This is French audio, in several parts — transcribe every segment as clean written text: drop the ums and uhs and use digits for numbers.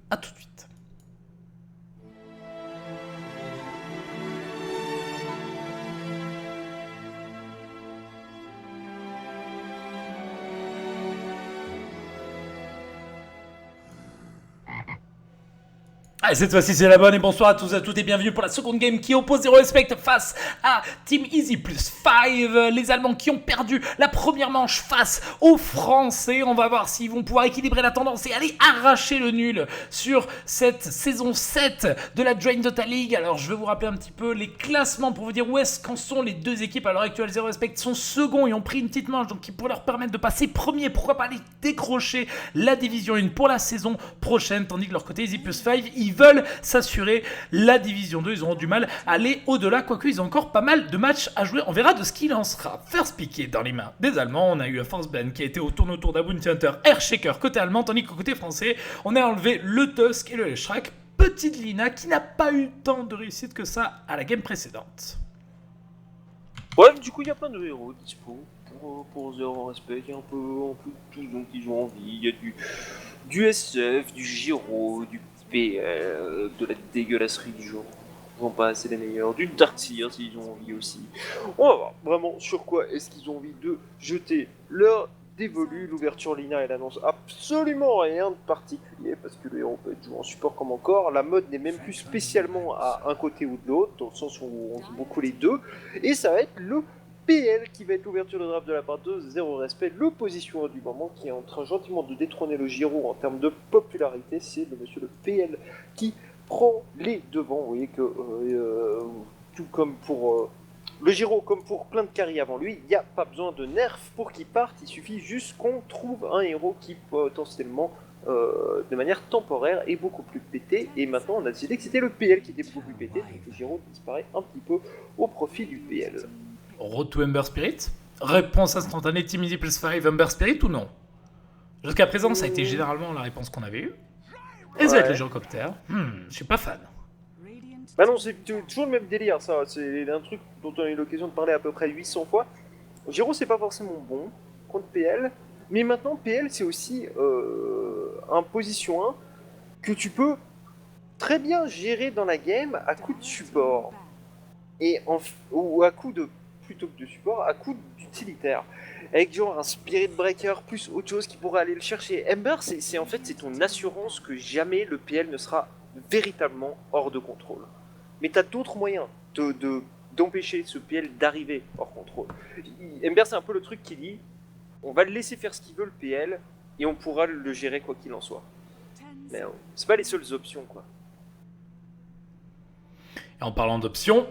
A tout de suite. Allez, cette fois-ci c'est la bonne et bonsoir à tous et à toutes et bienvenue pour la seconde game qui oppose Zero Respect face à Team Easy plus 5, les Allemands qui ont perdu la première manche face aux Français. On va voir s'ils vont pouvoir équilibrer la tendance et aller arracher le nul sur cette saison 7 de la Drain Dota League. Alors je vais vous rappeler un petit peu les classements pour vous dire où est-ce qu'en sont les deux équipes à l'heure actuelle. Zero Respect sont seconds et ont pris une petite manche donc qui pourrait leur permettre de passer premier, pourquoi pas aller décrocher la division 1 pour la saison prochaine, tandis que de leur côté Easy plus 5 ils veulent s'assurer la division 2, ils auront du mal à aller au-delà, quoique ils ont encore pas mal de matchs à jouer, on verra de ce qu'il en sera. First pické dans les mains des Allemands, on a eu Force Blend qui a été autour d'un Bounty Hunter Airshaker côté allemand, tandis qu'au côté français, on a enlevé le Tusk et le Shrek, petite Lina qui n'a pas eu tant de réussite que ça à la game précédente. Ouais, du coup, il y a plein de héros dispo pour Zero Respect. Il y a un peu tout dont ils ont envie. Il y a du SF, du Giro, du PL, de la dégueulasserie du genre. J'en passe, c'est les meilleurs. Du Darkseer s'ils ont envie aussi. On va voir vraiment sur quoi est-ce qu'ils ont envie de jeter leur dévolu. L'ouverture Lina, elle annonce absolument rien de particulier parce que le héros peut être joué en support comme encore. La mode n'est même plus spécialement à un côté ou de l'autre, dans le sens où on joue beaucoup les deux. Et ça va être le PL qui va être l'ouverture de draft de la part de Zero Respect, l'opposition du moment qui est en train gentiment de détrôner le Giro en termes de popularité. C'est le monsieur le PL qui prend les devants. Vous voyez que tout comme pour le Giro, comme pour plein de carry avant lui, il n'y a pas besoin de nerf pour qu'il parte. Il suffit juste qu'on trouve un héros qui potentiellement de manière temporaire est beaucoup plus pété. Et maintenant on a décidé que c'était le PL qui était beaucoup plus pété, donc le Giro disparaît un petit peu au profit du PL. Road to Ember Spirit. Réponse instantanée Team Easy plus 5 Ember Spirit ou non? Jusqu'à présent, ça a été généralement la réponse qu'on avait eue. Et ça va être le gyrocoptère. Je suis pas fan. Bah non, c'est toujours le même délire, ça. C'est un truc dont on a eu l'occasion de parler à peu près 800 fois. Giro, c'est pas forcément bon contre PL, mais maintenant, PL, c'est aussi un position 1 que tu peux très bien gérer dans la game à coup de support. Ou à coup de, plutôt que de support, à coup d'utilitaire. Avec genre un Spirit Breaker plus autre chose qui pourrait aller le chercher. Ember, c'est en fait c'est ton assurance que jamais le PL ne sera véritablement hors de contrôle. Mais t'as d'autres moyens d'empêcher ce PL d'arriver hors contrôle. Ember, c'est un peu le truc qui dit on va le laisser faire ce qu'il veut le PL et on pourra le gérer quoi qu'il en soit. Mais c'est pas les seules options quoi. Et en parlant d'options,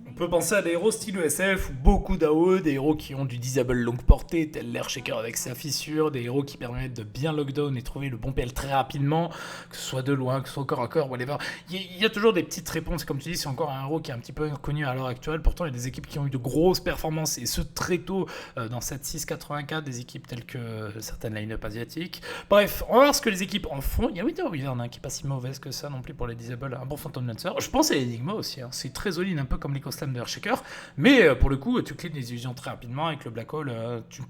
on peut penser à des héros style ESF ou beaucoup d'AOE, des héros qui ont du disable longue portée, tel l'Airshaker avec sa fissure, des héros qui permettent de bien lockdown et trouver le bon PL très rapidement, que ce soit de loin, que ce soit corps à corps, whatever. Il y a toujours des petites réponses, comme tu dis, c'est encore un héros qui est un petit peu inconnu à l'heure actuelle, pourtant il y a des équipes qui ont eu de grosses performances, et ce très tôt dans cette 684, des équipes telles que certaines line-up asiatiques. Bref, on va voir ce que les équipes en font. Il y a Wither Wizard qui est pas si mauvaise que ça non plus pour les disable, un bon Phantom Lancer. Je pense à l'Enigma aussi, c'est très solide, un peu comme les Slam de Airshaker, mais pour le coup, tu clean les illusions très rapidement avec le Black Hole. Tu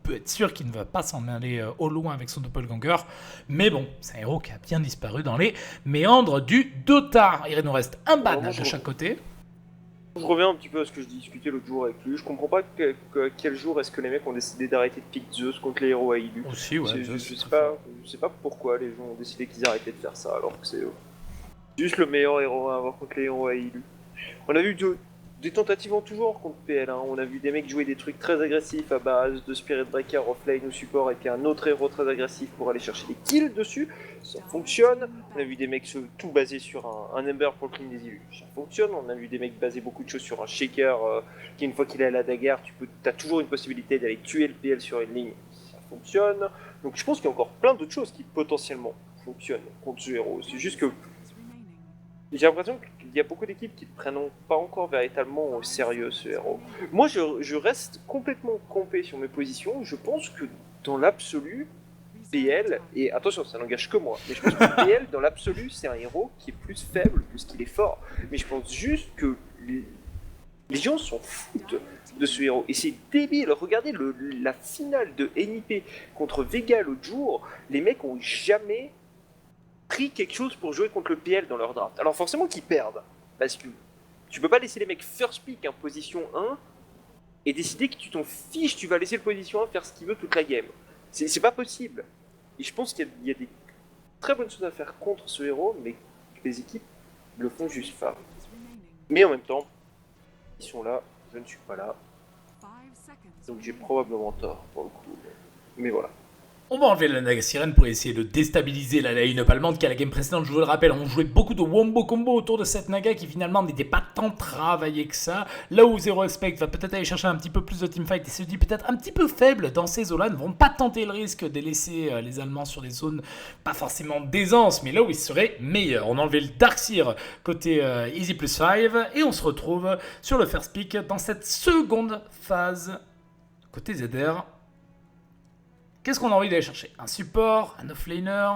peux être sûr qu'il ne va pas s'en aller au loin avec son doppelganger, mais bon, c'est un héros qui a bien disparu dans les méandres du Dota. Il nous reste un ban de chaque côté. Je reviens un petit peu à ce que je discutais l'autre jour avec lui. Je comprends pas quel jour est-ce que les mecs ont décidé d'arrêter de pick Zeus contre les héros AILU. Aussi, ouais. Je sais pas pourquoi les gens ont décidé qu'ils arrêtaient de faire ça alors que c'est juste le meilleur héros à avoir contre les héros AILU. On a vu des tentatives en tout genre contre PL, hein. On a vu des mecs jouer des trucs très agressifs à base de Spirit Breaker offlane ou support et puis un autre héros très agressif pour aller chercher des kills dessus, ça fonctionne. On a vu des mecs tout basés sur un Ember pour le clean des illus, ça fonctionne. On a vu des mecs baser beaucoup de choses sur un Shaker qui une fois qu'il est à la dagger, t'as toujours une possibilité d'aller tuer le PL sur une ligne, ça fonctionne. Donc je pense qu'il y a encore plein d'autres choses qui potentiellement fonctionnent contre ce héros, c'est juste que j'ai l'impression qu'il y a beaucoup d'équipes qui ne prennent pas encore véritablement au sérieux ce héros. Moi, je reste complètement campé sur mes positions. Je pense que dans l'absolu, PL, et attention, ça n'engage que moi, mais je pense que PL, dans l'absolu, c'est un héros qui est plus faible que ce qu'il est fort. Mais je pense juste que les gens s'en foutent de ce héros. Et c'est débile. Regardez la finale de NIP contre Vega l'autre jour. Les mecs ont jamais pris quelque chose pour jouer contre le PL dans leur draft. Alors forcément qu'ils perdent, parce que tu peux pas laisser les mecs first pick en position 1 et décider que tu t'en fiches, tu vas laisser le position 1 faire ce qu'il veut toute la game. C'est pas possible. Et je pense qu'il y a des très bonnes choses à faire contre ce héros, mais les équipes le font juste pas. Mais en même temps, ils sont là, je ne suis pas là, donc j'ai probablement tort pour le coup. Mais voilà. On va enlever la Naga Sirène pour essayer de déstabiliser la line-up allemande qui, à la game précédente, je vous le rappelle, on jouait beaucoup de wombo combo autour de cette Naga qui finalement n'était pas tant travaillée que ça. Là où Zero Respect va peut-être aller chercher un petit peu plus de teamfight et se dit peut-être un petit peu faible dans ces zones-là, ne vont pas tenter le risque de laisser les Allemands sur des zones pas forcément d'aisance, mais là où ils seraient meilleurs. On a enlevé le Darkseer côté Easy plus 5 et on se retrouve sur le first pick dans cette seconde phase côté ZR. Qu'est-ce qu'on a envie d'aller chercher? Un support, un offlaner.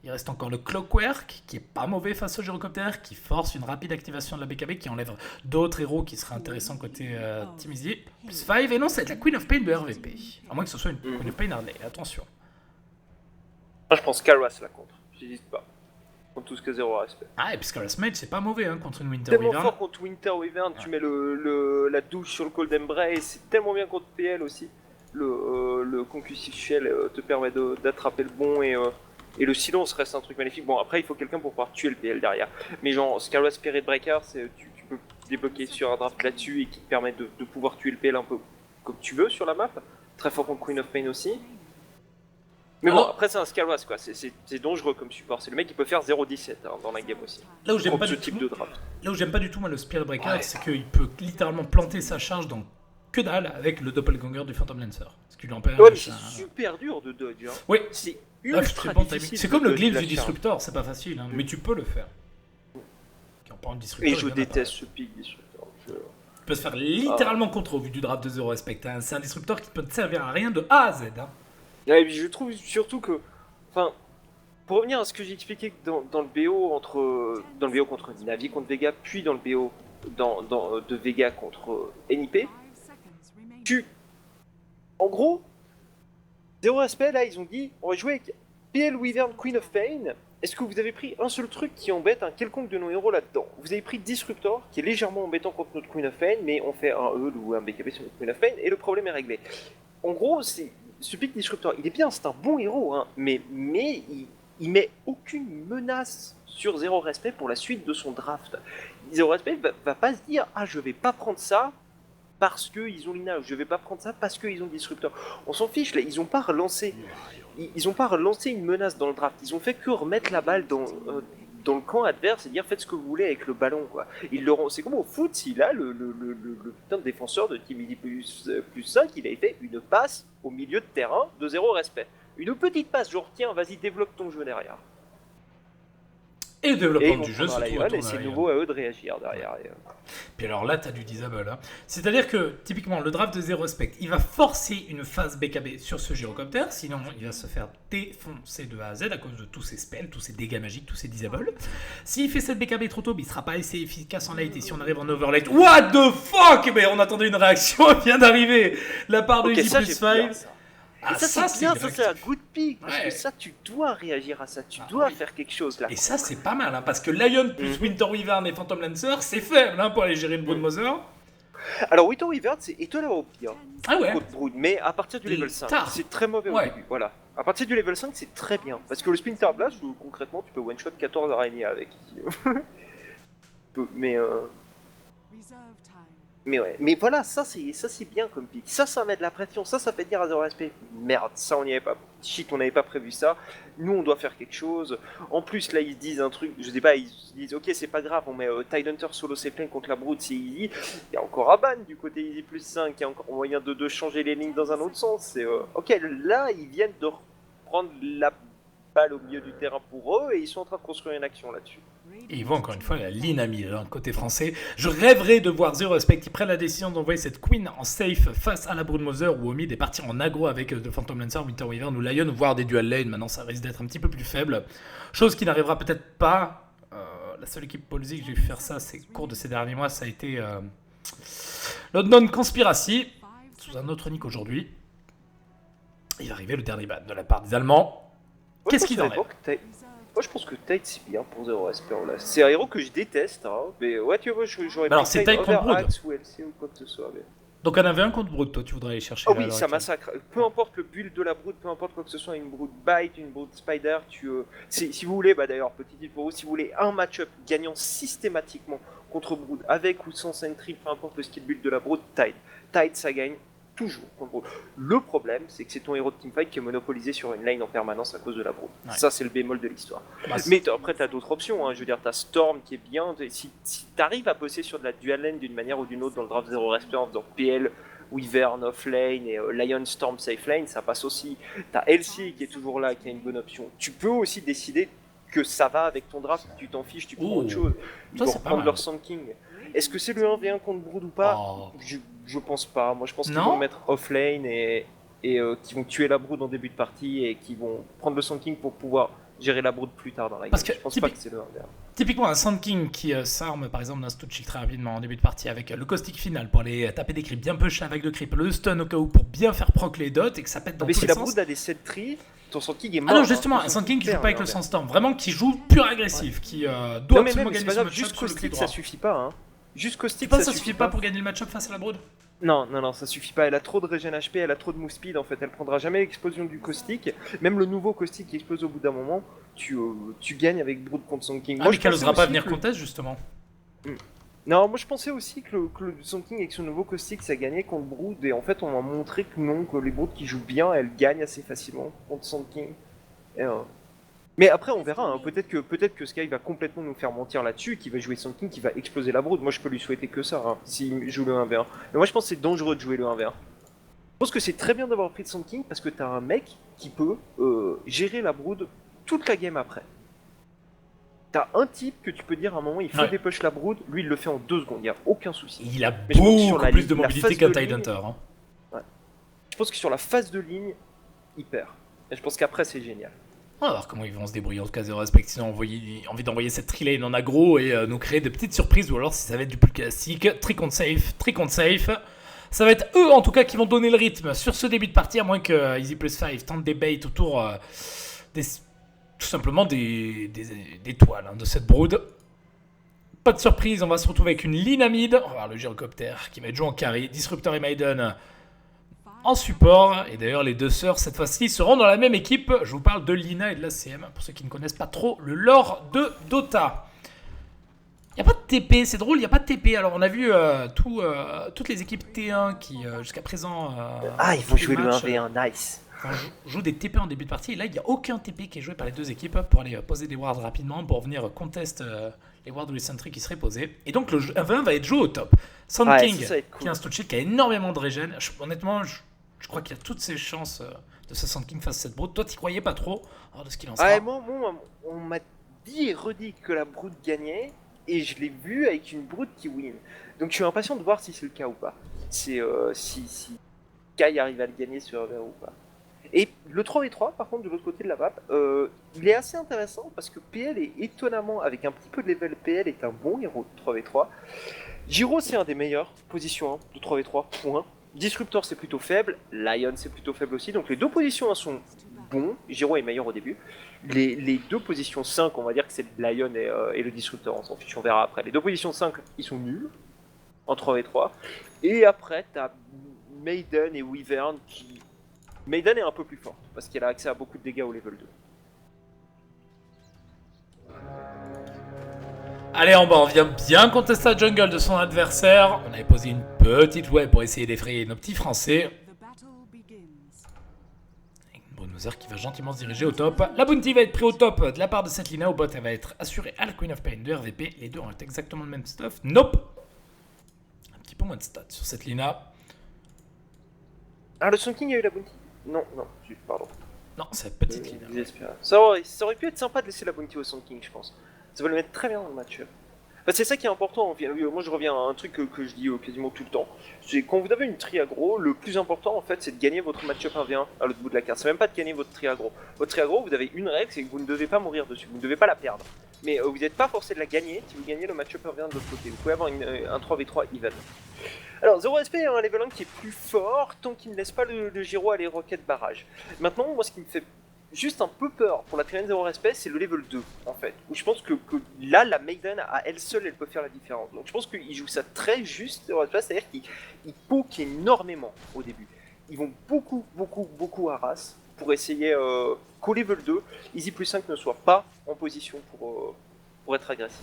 Il reste encore le Clockwork, qui est pas mauvais face au gyrocoptère, qui force une rapide activation de la BKB, qui enlève d'autres héros qui seraient intéressants côté Team Easy. Plus 5, et non, c'est la Queen of Pain de RVP. À moins que ce soit une Queen of Pain Harley, attention. Moi je pense Karas la contre, j'hésite pas. Contre tout ce que Zero Respect. Ah, et puis Scarlet Mage, c'est pas mauvais hein, contre une Winter Tellement Wyvern. fort contre Winter Wyvern, tu mets la douche sur le Cold Embrace, c'est tellement bien contre PL aussi. Le Concussive Shell te permet d'attraper le bon et le silence reste un truc magnifique. Bon, après il faut quelqu'un pour pouvoir tuer le PL derrière. Mais genre, Scarlet Spirit Breaker, tu peux débloquer sur un draft là-dessus et qui te permet de pouvoir tuer le PL un peu comme tu veux sur la map. Très fort contre Queen of Pain aussi. Mais bon, après c'est un Scalwas quoi, c'est dangereux comme support. C'est le mec qui peut faire 0-17 hein, dans la game aussi. Là où j'aime pas, pas du tout moi, le Spirit Breaker, c'est qu'il peut littéralement planter sa charge dans que dalle avec le doppelganger du Phantom Lancer. Ce qui lui empêche. Ouais, mais c'est super dur de dodge. Hein. Oui. C'est ultra difficile. C'est comme le glitch du Disruptor, c'est pas facile, hein, mais tu peux le faire. Et je déteste ce pic Disruptor. Tu peux se faire littéralement contre au vu du draft de Zero Respect. Hein. C'est un Disruptor qui peut te servir à rien de A à Z. Hein. Ouais, et puis je trouve surtout que, enfin, pour revenir à ce que j'ai expliqué dans le BO dans le BO contre Navi contre Vega, puis dans le BO de Vega contre NIP, en gros, Zero Respect là, ils ont dit, on va jouer avec PL Wyvern Queen of Pain. Est-ce que vous avez pris un seul truc qui embête un quelconque de nos héros là-dedans? Vous avez pris Disruptor, qui est légèrement embêtant contre notre Queen of Pain, mais on fait un Eul ou un BKB sur notre Queen of Pain, et le problème est réglé. En gros, ce pick Disruptor, il est bien, c'est un bon héros, hein, mais il met aucune menace sur Zero Respect pour la suite de son draft. Zero Respect va pas se dire, ah je vais pas prendre ça parce qu'ils ont Lina, je vais pas prendre ça parce qu'ils ont Disruptor. On s'en fiche, là, ils ont pas relancé une menace dans le draft, ils ont fait que remettre la balle dans le camp adverse et dire faites ce que vous voulez avec le ballon quoi. C'est comme au foot, s'il a le putain de défenseur de Team Easy plus 5, il avait fait une passe au milieu de terrain de Zero Respect. Une petite passe, genre tiens, vas-y développe ton jeu derrière. Et le développement du jeu, et c'est nouveau à eux de réagir derrière. Puis alors là, t'as du disable. Hein. C'est-à-dire que, typiquement, le draft de Zero Respect, il va forcer une phase BKB sur ce gyrocoptère, sinon il va se faire défoncer de A à Z à cause de tous ses spells, tous ses dégâts magiques, tous ses disables. S'il fait cette BKB trop tôt, il sera pas assez efficace en late, et si on arrive en overlate, what the fuck? Mais on attendait une réaction, elle vient d'arriver, la part de Easy plus 5. Ah, ça c'est bien, ça c'est un good pick, parce que ça tu dois réagir à ça, tu dois faire quelque chose là. Et ça c'est pas mal, hein, parce que Lion plus Winter Wyvern et Phantom Lancer, c'est faible hein, pour aller gérer une Broodmother. Alors Winter Wyvern c'est étonnamment pire, Brood, mais à partir du level 5, c'est très mauvais au début, voilà. À partir du level 5 c'est très bien, parce que le Splinter Blast, concrètement tu peux one-shot 14 araignées avec. Mais ouais, mais voilà, ça c'est bien comme pick. Ça met de la pression, ça fait dire à Zero Respect, merde, ça on n'y avait pas, shit, on n'avait pas prévu ça, nous on doit faire quelque chose. En plus là ils se disent un truc, je sais pas, ils disent ok c'est pas grave, on met Tidehunter solo C-Plane contre la Brood, c'est easy. Il y a encore Aban du côté Easy plus 5, il y a encore moyen de changer les lignes dans un autre sens. C'est ok, là ils viennent de reprendre la balle au milieu du terrain pour eux et ils sont en train de construire une action là-dessus. Et ils voient encore une fois la Linami côté français. Je rêverais de voir Zero Respect qui prenne la décision d'envoyer cette Queen en safe face à la Broodmother ou au mid et partir en aggro avec The Phantom Lancer, Winter Wyvern ou Lion, voire des dual lane. Maintenant ça risque d'être un petit peu plus faible. Chose qui n'arrivera peut-être pas. La seule équipe Polzy que j'ai vu faire ça au cours de ces derniers mois, ça a été London Conspiracy, sous un autre nick aujourd'hui. Il va arriver le dernier ban de la part des Allemands. Qu'est-ce qu'il en est? Moi je pense que Tide c'est bien pour 0 SP en là. C'est un héros que je déteste, hein, mais ouais, tu vois, j'aurais Alors, pris c'est Tide Tide contre over Brood. Axe ou LC ou quoi que ce soit. Mais... Donc, on avait un contre Brood, toi, tu voudrais aller chercher. Ah là, à oui, l'heure ça actuelle. massacre. Peu importe le build de la Brood, peu importe quoi que ce soit, une Brood Bite, une Brood Spider, si vous voulez, bah d'ailleurs, petit tip pour vous, si vous voulez un match-up gagnant systématiquement contre Brood, avec ou sans Sentry, peu importe le skill build de la Brood, Tide. Tide, ça gagne toujours contre Brood. Le problème, c'est que c'est ton héros de teamfight qui est monopolisé sur une lane en permanence à cause de la Brood. Ouais. Ça, c'est le bémol de l'histoire. Bah, Mais après, t'as d'autres options. Hein. Je veux dire, t'as Storm qui est bien. Si t'arrives à bosser sur de la dual lane d'une manière ou d'une autre dans le draft 0 respect en faisant PL, Wyvern offlane et Lion Storm safe lane, ça passe aussi. T'as Elsie qui est toujours là, qui a une bonne option. Tu peux aussi décider que ça va avec ton draft, tu t'en fiches, tu prends autre chose. Ils Ça, vont c'est pas reprendre mal. leur Sand King. Est-ce que c'est le 1v1 contre Brood ou pas? Oh. Je pense pas. Moi, je pense qu'ils Non. vont mettre offlane et qui vont tuer la Brood en début de partie et qui vont prendre le Sand King pour pouvoir gérer la Brood plus tard dans la game. Parce que je pense pas que c'est le 1v1. Typiquement, un Sand King qui s'arme par exemple d'un Stout Shield très rapidement en début de partie avec le caustic final pour aller taper des creeps bien push avec le creep, le stun au cas où pour bien faire proc les dots et que ça pète dans Mais tous si les la sens. Brood a des set trees, ton Sand King est mort. Ah non, justement, hein. un Sand King qui joue perd, pas avec le hein, Sandstorm, vraiment qui joue pur agressif, qui doit Non mais absolument même, c'est gagner pas ce grave, match-up juste sur le clic caustic droit. ça suffit pas. Hein. Juste Tu caustic penses ça que ça suffit pas pour gagner le match-up face à la Brood? Non, ça suffit pas. Elle a trop de regen HP, elle a trop de move speed en fait. Elle prendra jamais l'explosion du caustic. Même le nouveau caustic qui explose au bout d'un moment, tu gagnes avec Brood contre Sand King. Ah, mais qu'elle pensais osera pas aussi venir que- contest justement. Non, moi je pensais aussi que le Sand King avec son nouveau caustic ça gagnait contre Brood. Et en fait, on m'a montré que non, que les Brood qui jouent bien, elles gagnent assez facilement contre Sand King. Et, mais après, on verra. Hein. Peut-être que Sky va complètement nous faire mentir là-dessus, qu'il va jouer Sand King, qui va exploser la Brood. Moi, je peux lui souhaiter que ça, hein, s'il joue le 1v1. Mais moi, je pense que c'est dangereux de jouer le 1v1. Je pense que c'est très bien d'avoir pris de Sand King parce que t'as un mec qui peut gérer la Brood toute la game après. T'as un type que tu peux dire à un moment, il faut Ouais. dépush la Brood, lui il le fait en 2 secondes, y a aucun souci. Il a Mais je pense que sur beaucoup la plus de ligne- la mobilité phase qu'un de Tidehunter. ligne- Hein. Je pense que sur la phase de ligne, il perd. Et je pense qu'après c'est génial. On va voir comment ils vont se débrouiller. En tout cas, Zero Respect, sinon envie d'envoyer cette trilane en aggro et nous créer de petites surprises. Ou alors, si ça va être du plus classique, trick on safe. Ça va être eux, en tout cas, qui vont donner le rythme sur ce début de partie, à moins que Easy Plus 5 tente des baits autour tout simplement des toiles hein, de cette brood. Pas de surprise, on va se retrouver avec une Linamide. On va voir le gyrocoptère qui va être joué en carry. Disruptor et Maiden en support. Et d'ailleurs, les deux sœurs, cette fois-ci, seront dans la même équipe. Je vous parle de Lina et de la CM, pour ceux qui ne connaissent pas trop le lore de Dota. Il n'y a pas de TP, c'est drôle, il n'y a pas de TP. Alors, on a vu toutes les équipes T1 qui, jusqu'à présent... Ils vont tous les jouer le matchs, 1v1, nice. jouent des TP en début de partie. Et là, il n'y a aucun TP qui est joué par les deux équipes pour aller poser des wards rapidement, pour venir contest les wards ou les sentries qui seraient posés. Et donc, le 1v1 va être joué au top. Sand Ouais, King, ça va être cool. qui est un Stout Shield qui a énormément de regen. Honnêtement, je crois qu'il a toutes ses chances de ce Sand King face à cette brood. Toi, t'y croyais pas trop, alors de ce qu'il en sera. Ouais, moi, on m'a dit et redit que la Brood gagnait, et je l'ai vu avec une Brood qui win. Donc je suis impatient de voir si c'est le cas ou pas. C'est si Kai arrive à le gagner sur un ou pas. Et le 3v3, par contre, de l'autre côté de la map, il est assez intéressant parce que PL est étonnamment, avec un petit peu de level PL, est un bon héros de 3v3. Giro, c'est un des meilleurs, position 1 de 3v3, point. Disruptor, c'est plutôt faible. Lion, c'est plutôt faible aussi. Donc les deux positions 1 sont bons. Giro est meilleur au début. Les deux positions 5, on va dire que c'est le Lion et le Disruptor, on s'en fiche, on verra après. Les deux positions 5, ils sont nuls en 3v3. Et après, t'as Maiden et Wyvern qui... Maiden est un peu plus forte parce qu'elle a accès à beaucoup de dégâts au level 2. Allez, en bas, on vient bien contester la jungle de son adversaire. On avait posé une petite web pour essayer d'effrayer nos petits français. Brunozer qui va gentiment se diriger au top. La bounty va être prise au top de la part de cette Lina. Au bot, elle va être assurée à la Queen of Pain de RVP. Les deux ont exactement le même stuff. Nope. Un petit peu moins de stats sur cette Lina. Ah, le Sun King a eu la bounty? Non, pardon. Non, c'est la petite Lina. Désespéré. Ça aurait pu être sympa de laisser la bounty au Sun King, je pense. Ça va le mettre très bien dans le match. Bah, c'est ça qui est important. Moi, je reviens à un truc que je dis quasiment tout le temps. C'est quand vous avez une tri aggro, le plus important en fait, c'est de gagner votre match-up 1v1 à l'autre bout de la carte. C'est même pas de gagner votre tri aggro. Votre tri aggro, vous avez une règle, c'est que vous ne devez pas mourir dessus. Vous ne devez pas la perdre. Mais vous n'êtes pas forcé de la gagner si vous gagnez le match-up 1v1 de l'autre côté. Vous pouvez avoir un 3v3 even. Alors, 0SP a un level 1 qui est plus fort tant qu'il ne laisse pas le Giro aller rocket barrage. Maintenant, moi, ce qui me fait juste un peu peur pour la Trienne Zéro Respect, c'est le level 2 en fait. Où je pense que là, la Maiden à elle seule, elle peut faire la différence. Donc je pense qu'ils jouent ça très juste, c'est-à-dire qu'ils poke énormément au début. Ils vont beaucoup à race pour essayer qu'au level 2, Easy plus 5 ne soit pas en position pour être agressif.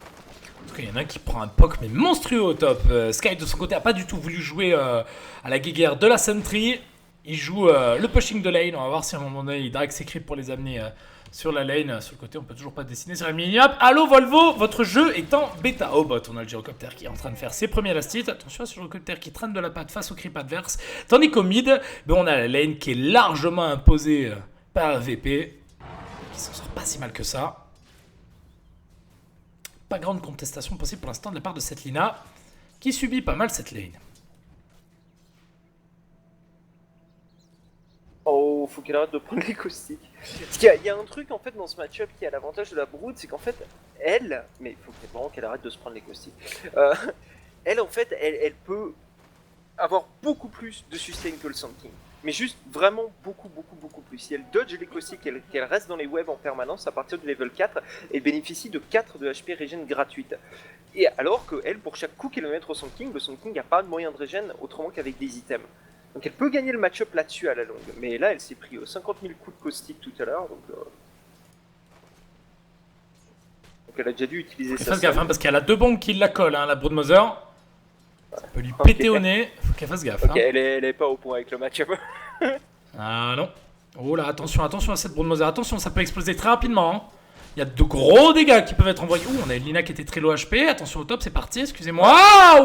En tout cas, il y en a un qui prend un poke mais monstrueux au top. Sky de son côté a pas du tout voulu jouer à la guéguerre de la Sentry. Il joue le pushing de lane. On va voir si à un moment donné il drag ses creeps pour les amener sur la lane. Sur le côté, on peut toujours pas dessiner sur la mini-up. Allo Volvo, votre jeu est en bêta. Oh bot, on a le gyrocoptère qui est en train de faire ses premiers lastites. Attention à ce gyrocoptère qui traîne de la patte face au creep adverse. Tandis qu'au mid, ben, on a la lane qui est largement imposée par VP. Qui s'en sort pas si mal que ça. Pas grande contestation possible pour l'instant de la part de cette Lina qui subit pas mal cette lane. Oh, faut qu'elle arrête de prendre les caustiques. Parce qu'il y a un truc en fait dans ce match-up qui a l'avantage de la Brood, c'est qu'en fait, elle, mais il faut vraiment qu'elle arrête de se prendre les caustiques. Elle en fait, elle peut avoir beaucoup plus de sustain que le Sand King. Mais juste vraiment beaucoup plus. Si elle dodge les caustiques, qu'elle reste dans les webs en permanence, à partir du level 4, elle bénéficie de 4 de HP régène gratuite. Et alors que elle, pour chaque coup qu'elle va mettre au Sand King, le Sand King n'a pas de moyen de régène autrement qu'avec des items. Donc elle peut gagner le match-up là-dessus à la longue. Mais là, elle s'est pris 50 000 coups de caustique tout à l'heure, donc elle a déjà dû utiliser ça. Fais gaffe, hein, parce qu'elle a 2 bombes qui la collent, hein, la Broodmother. Ça peut lui péter au nez, faut qu'elle fasse gaffe. Ok, hein. Elle est pas au point avec le match-up. Ah non. Oh là, attention à cette Broodmother, attention, ça peut exploser très rapidement. Hein. Il y a de gros dégâts qui peuvent être envoyés. Ouh, on a une Lina qui était très low HP, attention au top, c'est parti, excusez-moi.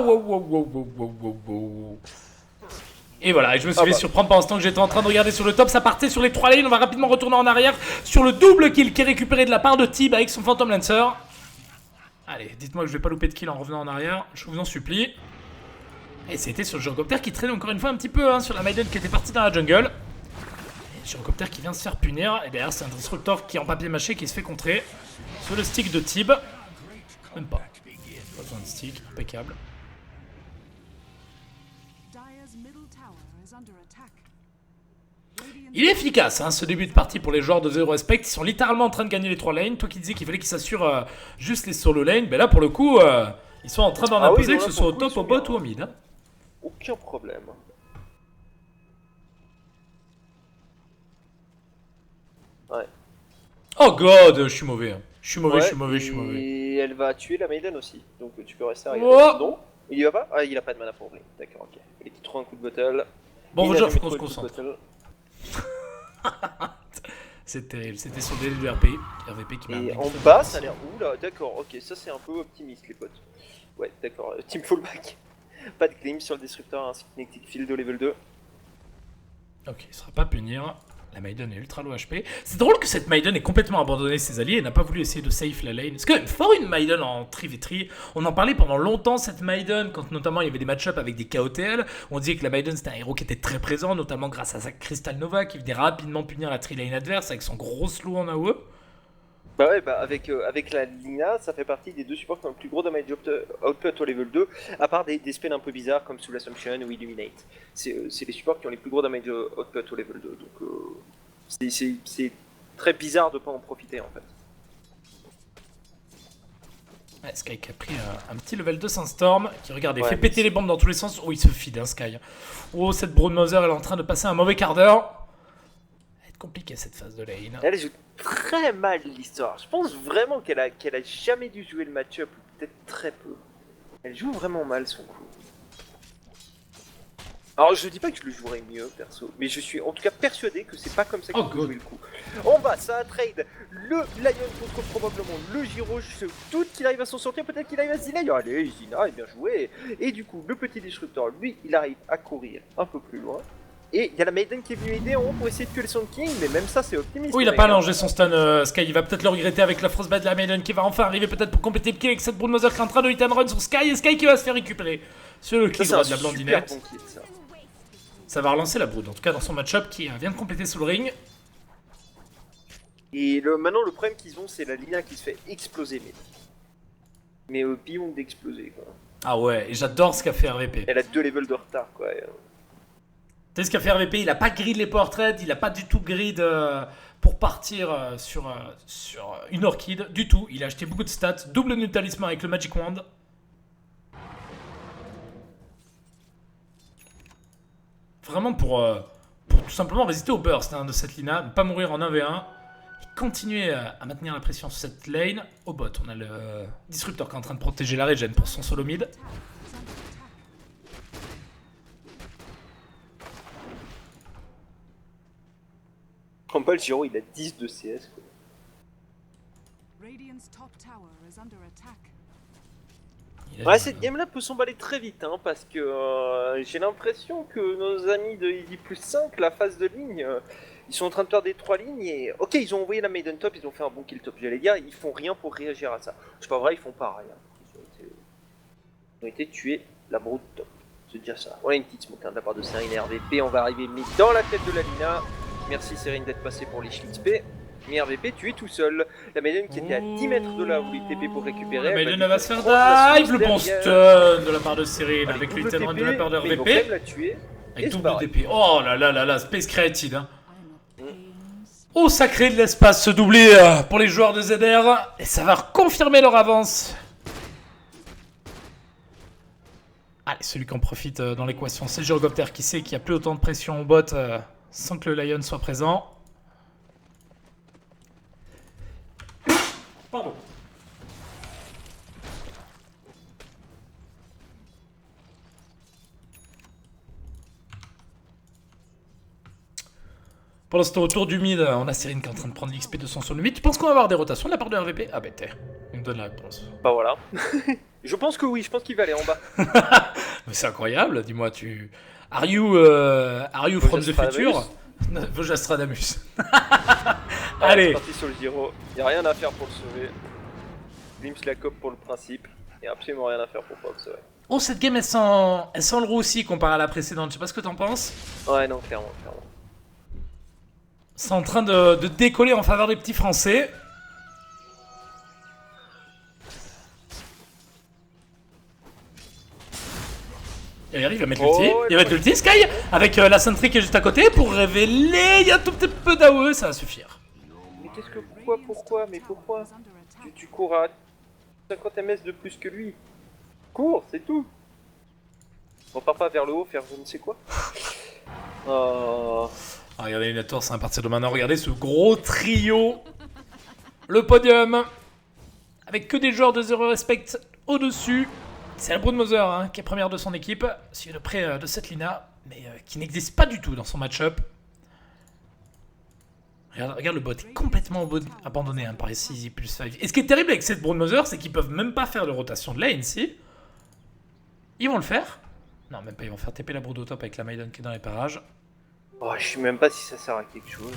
Wow. Et voilà, et je me suis fait surprendre pendant ce temps que j'étais en train de regarder sur le top, ça partait sur les 3 lanes, on va rapidement retourner en arrière sur le double kill qui est récupéré de la part de Tib avec son Phantom Lancer. Allez, dites-moi que je vais pas louper de kill en revenant en arrière, je vous en supplie. Et c'était sur le gyrocoptère qui traînait encore une fois un petit peu hein, sur la Maiden qui était partie dans la jungle. Et le gyrocoptère qui vient se faire punir, et derrière c'est un Disruptor qui est en papier mâché qui se fait contrer sur le stick de Tib. Même pas besoin de stick, impeccable. Il est efficace hein, ce début de partie pour les joueurs de Zero Respect. Ils sont littéralement en train de gagner les 3 lanes. Toi qui disais qu'il fallait qu'ils s'assurent juste les solo lanes, ben là pour le coup ils sont en train d'en imposer, que ce soit au top, au bot ou au mid. Hein. Aucun problème. Ouais. Oh god, je suis mauvais. Je suis mauvais. Et elle va tuer la Maiden aussi. Donc tu peux rester arrivé. Oh Non, il y va pas. Ah, il a pas de mana pour Blink. D'accord, ok. Il était trop un coup de bottle. Bon, déjà, faut qu'on se concentre. C'est terrible, c'était sur le délai du RVP qui m'a. Et en bas, ça a l'air. Oula, d'accord, ok, ça c'est un peu optimiste, les potes. Ouais, d'accord. Team fallback. Pas de glim sur le disruptor ainsi que Kinetic Field au level 2. Ok, il sera pas punir. La Maiden est ultra low HP. C'est drôle que cette Maiden ait complètement abandonné ses alliés et n'a pas voulu essayer de safe la lane. C'est quand même fort une Maiden en 3v3. On en parlait pendant longtemps cette Maiden, quand notamment il y avait des match-ups avec des KOTL. On disait que la Maiden c'était un héros qui était très présent, notamment grâce à sa Crystal Nova qui venait rapidement punir la tri-lane adverse avec son gros slow en AOE. Bah ouais, bah avec la Lina, ça fait partie des 2 supports qui ont le plus gros damage output au level 2, à part des spells un peu bizarres comme Soul Assumption ou Illuminate. C'est les supports qui ont les plus gros damage output au level 2, donc c'est très bizarre de pas en profiter en fait. Ouais, Sky qui a pris un petit level 2 Sandstorm, qui regardez, fait péter les bombes dans tous les sens. Oh, il se feed, hein, Sky. Oh, cette Broodmother, elle est en train de passer un mauvais quart d'heure. Compliqué cette phase de lane. Elle joue très mal l'histoire. Je pense vraiment qu'elle a jamais dû jouer le match-up, ou peut-être très peu. Elle joue vraiment mal son coup. Alors je dis pas que je le jouerais mieux perso, mais je suis en tout cas persuadé que c'est pas comme ça qu'il faut jouer le coup. En bas, ça a trade le Lion contre probablement le Giro. Je doute qu'il arrive à s'en sortir, peut-être qu'il arrive à se delay. Allez, Zina est bien joué. Et du coup, le petit Disruptor, lui, il arrive à courir un peu plus loin. Et il y a la Maiden qui est venue aider en haut pour essayer de tuer le Sand King, mais même ça c'est optimiste. Oui, il a pas allongé son stun Sky, il va peut-être le regretter avec la Frostbite de la Maiden qui va enfin arriver peut-être pour compléter le kill avec cette Broodmother qui est en train de hit and run sur Sky et Sky qui va se faire récupérer sur le kill droit de la blondinette. Bon kill, ça va relancer la Brood, en tout cas dans son match-up qui vient de compléter sous le ring. Et maintenant le problème qu'ils ont c'est la Lina qui se fait exploser mais beyond d'exploser quoi. Ah ouais, et j'adore ce qu'a fait RVP. Elle a 2 levels de retard quoi. Tu sais ce qu'a fait RVP, il a pas grid les portraits, il a pas du tout grid pour partir sur une orchide, du tout. Il a acheté beaucoup de stats, double neutralisme avec le Magic Wand. Vraiment pour tout simplement résister au burst de cette Lina, ne pas mourir en 1v1. Et continuer à maintenir la pression sur cette lane. Au bot, on a le Disruptor qui est en train de protéger la regen pour son solo mid. Pas le Giro, il a 10 de CS quoi. Ouais, cette game là peut s'emballer très vite parce que j'ai l'impression que nos amis de Easy plus 5, la phase de ligne, ils sont en train de faire des 3 lignes et ok, ils ont envoyé la Maiden top, ils ont fait un bon kill top, j'allais dire, ils font rien pour réagir à ça. C'est pas vrai, ils font pas rien. Ils ont été tués la brood top, c'est déjà ça. On a une petite smoke de la part de Serine et RVP, on va arriver mis dans la tête de la Lina. Merci Serine d'être passé pour les Schlitz P. Mais RVP, tu es tout seul. La Maiden qui était à 10 mètres de là où il TP pour récupérer. La Maiden va se faire dive, le bon stun de la part de Serine avec l'ultimate de la part de RVP. Avec double TP. Oh là là là là, Space Created. Hein. Oh, ça crée de l'espace ce doublé pour les joueurs de ZR. Et ça va confirmer leur avance. Allez, celui qui en profite dans l'équation, c'est le Gyrocopter qui sait qu'il n'y a plus autant de pression au bot sans que le Lion soit présent. Pardon. Pendant ce retour du mid, on a Serine qui est en train de prendre l'XP de son solo mid. Tu penses qu'on va avoir des rotations de la part de RVP? Ah bah t'es, il me donne la réponse. Bah voilà. Je pense que oui, je pense qu'il va aller en bas. Mais c'est incroyable, dis-moi, tu... Are you from the future? Vojastradamus. Allez. C'est parti sur le Giro, y'a rien à faire pour le sauver. Glimpse la cop pour le principe, et absolument rien à faire pour pas le sauver. Oh, cette game elle sent le roussi comparé à la précédente, je sais pas ce que t'en penses. Ouais, non, clairement, clairement. C'est en train de décoller en faveur des petits Français. Et il va mettre l'ulti, il va mettre l'ulti, Sky, avec la sentry qui est juste à côté pour révéler, il y a tout petit peu d'AOE, ça va suffire. Mais qu'est-ce que, pourquoi, mais pourquoi tu cours à 50 ms de plus que lui. Cours, c'est tout. On part pas vers le haut, faire je ne sais quoi. Ah, regardez la tour, c'est à partir de maintenant, regardez ce gros trio. Le podium, avec que des joueurs de Zero Respect au-dessus. C'est la Broodmother qui est première de son équipe, suivi de près de cette Lina, mais qui n'existe pas du tout dans son match-up. Regarde le bot est complètement abandonné par ici, Easy plus 5. Et ce qui est terrible avec cette Broodmother, c'est qu'ils peuvent même pas faire de rotation de lane, si. Ils vont le faire. Non, même pas, ils vont faire TP la Brood au top avec la Maiden qui est dans les parages. Oh, je sais même pas si ça sert à quelque chose.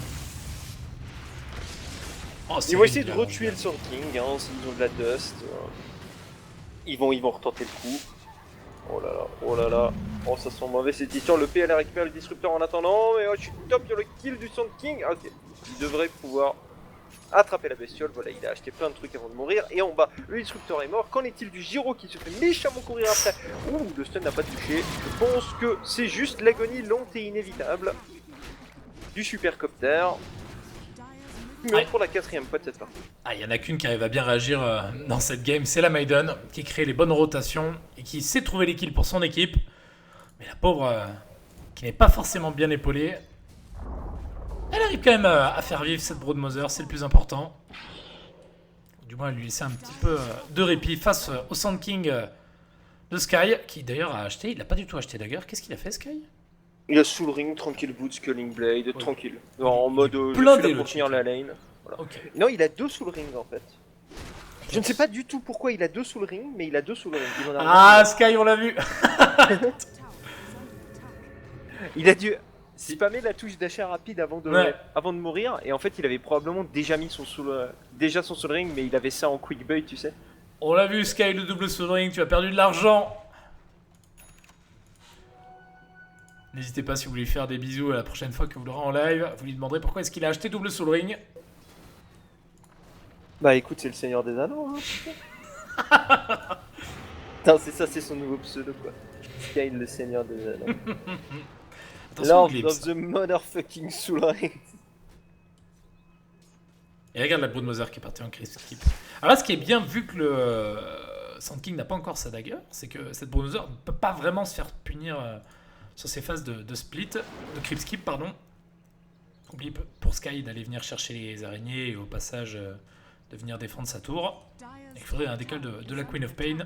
Oh, ils vont essayer de retuer le Sand King, s'ils ont de la dust. Ils vont retenter le coup. Oh là là, oh là là. Oh, ça sent mauvais cette histoire. Le P, elle a récupéré le disrupteur en attendant. Mais je suis top sur le kill du Sand King. Ok, il devrait pouvoir attraper la bestiole. Voilà, il a acheté plein de trucs avant de mourir. Et en bas, le disrupteur est mort. Qu'en est-il du Giro qui se fait méchamment courir après? Ouh, le stun n'a pas touché. Je pense que c'est juste l'agonie lente et inévitable du supercopter. Mais pour la quatrième fois de cette partie. Ah, il y en a qu'une qui arrive à bien réagir dans cette game, c'est la Maiden, qui crée les bonnes rotations et qui sait trouver les kills pour son équipe. Mais la pauvre, qui n'est pas forcément bien épaulée, elle arrive quand même à faire vivre cette Broodmother, c'est le plus important. Du moins, lui laisser un petit peu de répit face au Sand King de Sky, qui d'ailleurs a acheté, il l'a pas du tout acheté d'ailleurs. Qu'est-ce qu'il a fait, Sky? Il a Soul Ring, Tranquil Boots, Culling Blade, tranquille. En mode blindé pour finir la lane. Voilà. Okay. Non, il a 2 Soul Ring en fait. Je ne sais pas du tout pourquoi il a 2 Soul Ring, mais il a 2 Soul Ring. Ah, Sky, on l'a vu. Il a dû spammer la touche d'achat rapide avant de mourir, et en fait il avait probablement déjà mis son Soul Ring, mais il avait ça en quick buy, tu sais. On l'a vu, Sky, le double Soul Ring, tu as perdu de l'argent. N'hésitez pas si vous voulez lui faire des bisous à la prochaine fois que vous l'aurez en live. Vous lui demanderez pourquoi est-ce qu'il a acheté double Soul Ring. Bah écoute, c'est le Seigneur des Anneaux. Putain, c'est ça, c'est son nouveau pseudo quoi. Sky, le Seigneur des Anneaux. Attention au Lord glimpse. of the motherfucking Soulring. Et regarde la Broodmother qui est partie en crise skip. Alors là, ce qui est bien, vu que le Sand King n'a pas encore sa dagger, c'est que cette Broodmother ne peut pas vraiment se faire punir sur ses phases de split, de creep skip, pardon. Compliqué pour Sky d'aller venir chercher les araignées et au passage de venir défendre sa tour. Il faudrait un décal de la Queen of Pain.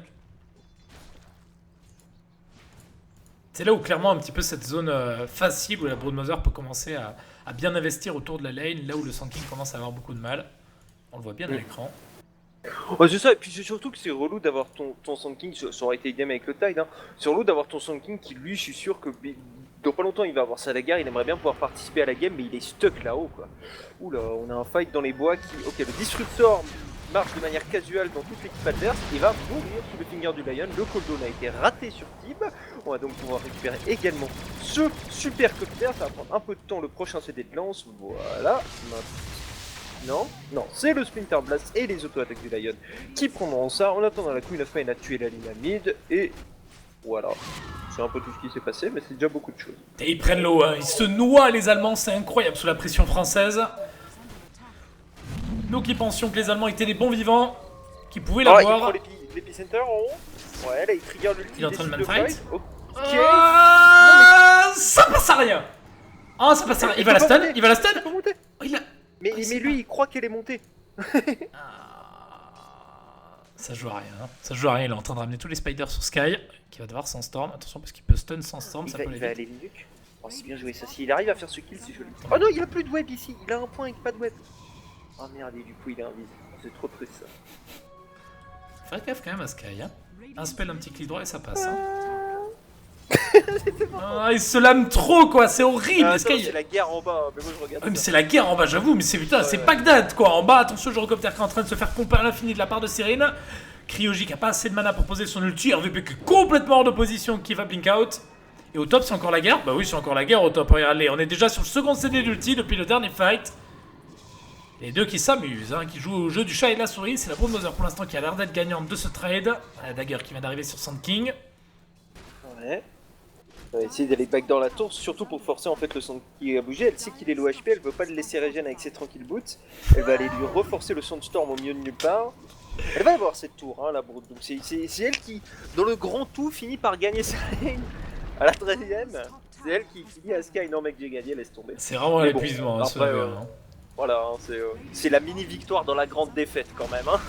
C'est là où clairement un petit peu cette zone facile où la Broodmother peut commencer à bien investir autour de la lane, là où le Sand King commence à avoir beaucoup de mal. On le voit bien à l'écran. Ouais, c'est ça, et puis c'est surtout que c'est relou d'avoir ton Sand King, ça aurait été idem avec le Tide, hein. C'est relou d'avoir ton Sand King qui, lui, je suis sûr que dans pas longtemps il va avoir sa dagger, il aimerait bien pouvoir participer à la game, mais il est stuck là-haut, quoi. Oula, on a un fight dans les bois qui... Ok, le Disruptor marche de manière casuale dans toute l'équipe adverse et va mourir sous le finger du Lion. Le cooldown a été raté sur Tib. On va donc pouvoir récupérer également ce super copter. Ça va prendre un peu de temps le prochain CD de lance. Voilà. Non, c'est le Splinter Blast et les auto-attaques du Lion qui prendront ça. En attendant, la Queen of Pain a tué la ligne mid et voilà. C'est un peu tout ce qui s'est passé, mais c'est déjà beaucoup de choses. Et ils prennent l'eau, hein. Ils se noient les Allemands, c'est incroyable sous la pression française. Nous qui pensions que les Allemands étaient des bons vivants, qui pouvaient l'avoir. Il prend l'épicenter en haut. Ouais, là il trigger l'ulti. Il est en train de manfight. Ok. Ça passe à rien. Ah, ça passe à rien. Il va la stun. Il va la stun. Mais lui il croit qu'elle est montée. Ça joue à rien. Hein. Ça joue à rien. Il est en train de ramener tous les spiders sur Sky, qui va devoir Sandstorm. Attention parce qu'il peut stun Sandstorm. Ça peut il va aller nuke. Oh, c'est bien joué ça. S'il arrive à faire ce kill, c'est joli. Oh non, il a plus de web ici. Il a un point avec pas de web. Oh merde, et du coup il est invisible. C'est trop triste ça. Fais gaffe quand même à Sky. Hein. Un spell, un petit clic droit et ça passe. Hein. Il se lame trop quoi, c'est horrible. Sky... C'est la guerre en bas, mais moi je regarde. Mais c'est la guerre en bas, j'avoue, mais c'est putain, c'est Bagdad quoi. En bas, attention, le gyrocoptère qui est en train de se faire pomper à l'infini de la part de Cyrine. Cryogy qui a pas assez de mana pour poser son ulti. RVP qui est complètement hors de position, qui va blink out. Et au top, c'est encore la guerre. Bah oui, c'est encore la guerre au top. Regardez, on est déjà sur le second CD d'ulti depuis le dernier fight. Les deux qui s'amusent, hein, qui jouent au jeu du chat et de la souris. C'est la Broodmother pour l'instant qui a l'air d'être gagnante de ce trade. La dagger qui vient d'arriver sur Sand King. Ouais. On va essayer d'aller back dans la tour, surtout pour forcer en fait le Sand King à bouger. Elle sait qu'il est low HP, elle veut pas le laisser régène avec ses tranquilles boots. Elle va aller lui reforcer le Sandstorm au milieu de nulle part. Elle va avoir cette tour, hein, la Brood. Donc c'est elle qui, dans le grand tout, finit par gagner sa lane. À la 13ème, c'est elle qui dit à Sky, non mec j'ai gagné, laisse tomber. C'est vraiment l'épuisement, bon, hein, après, voilà, hein, c'est la mini victoire dans la grande défaite quand même. Hein.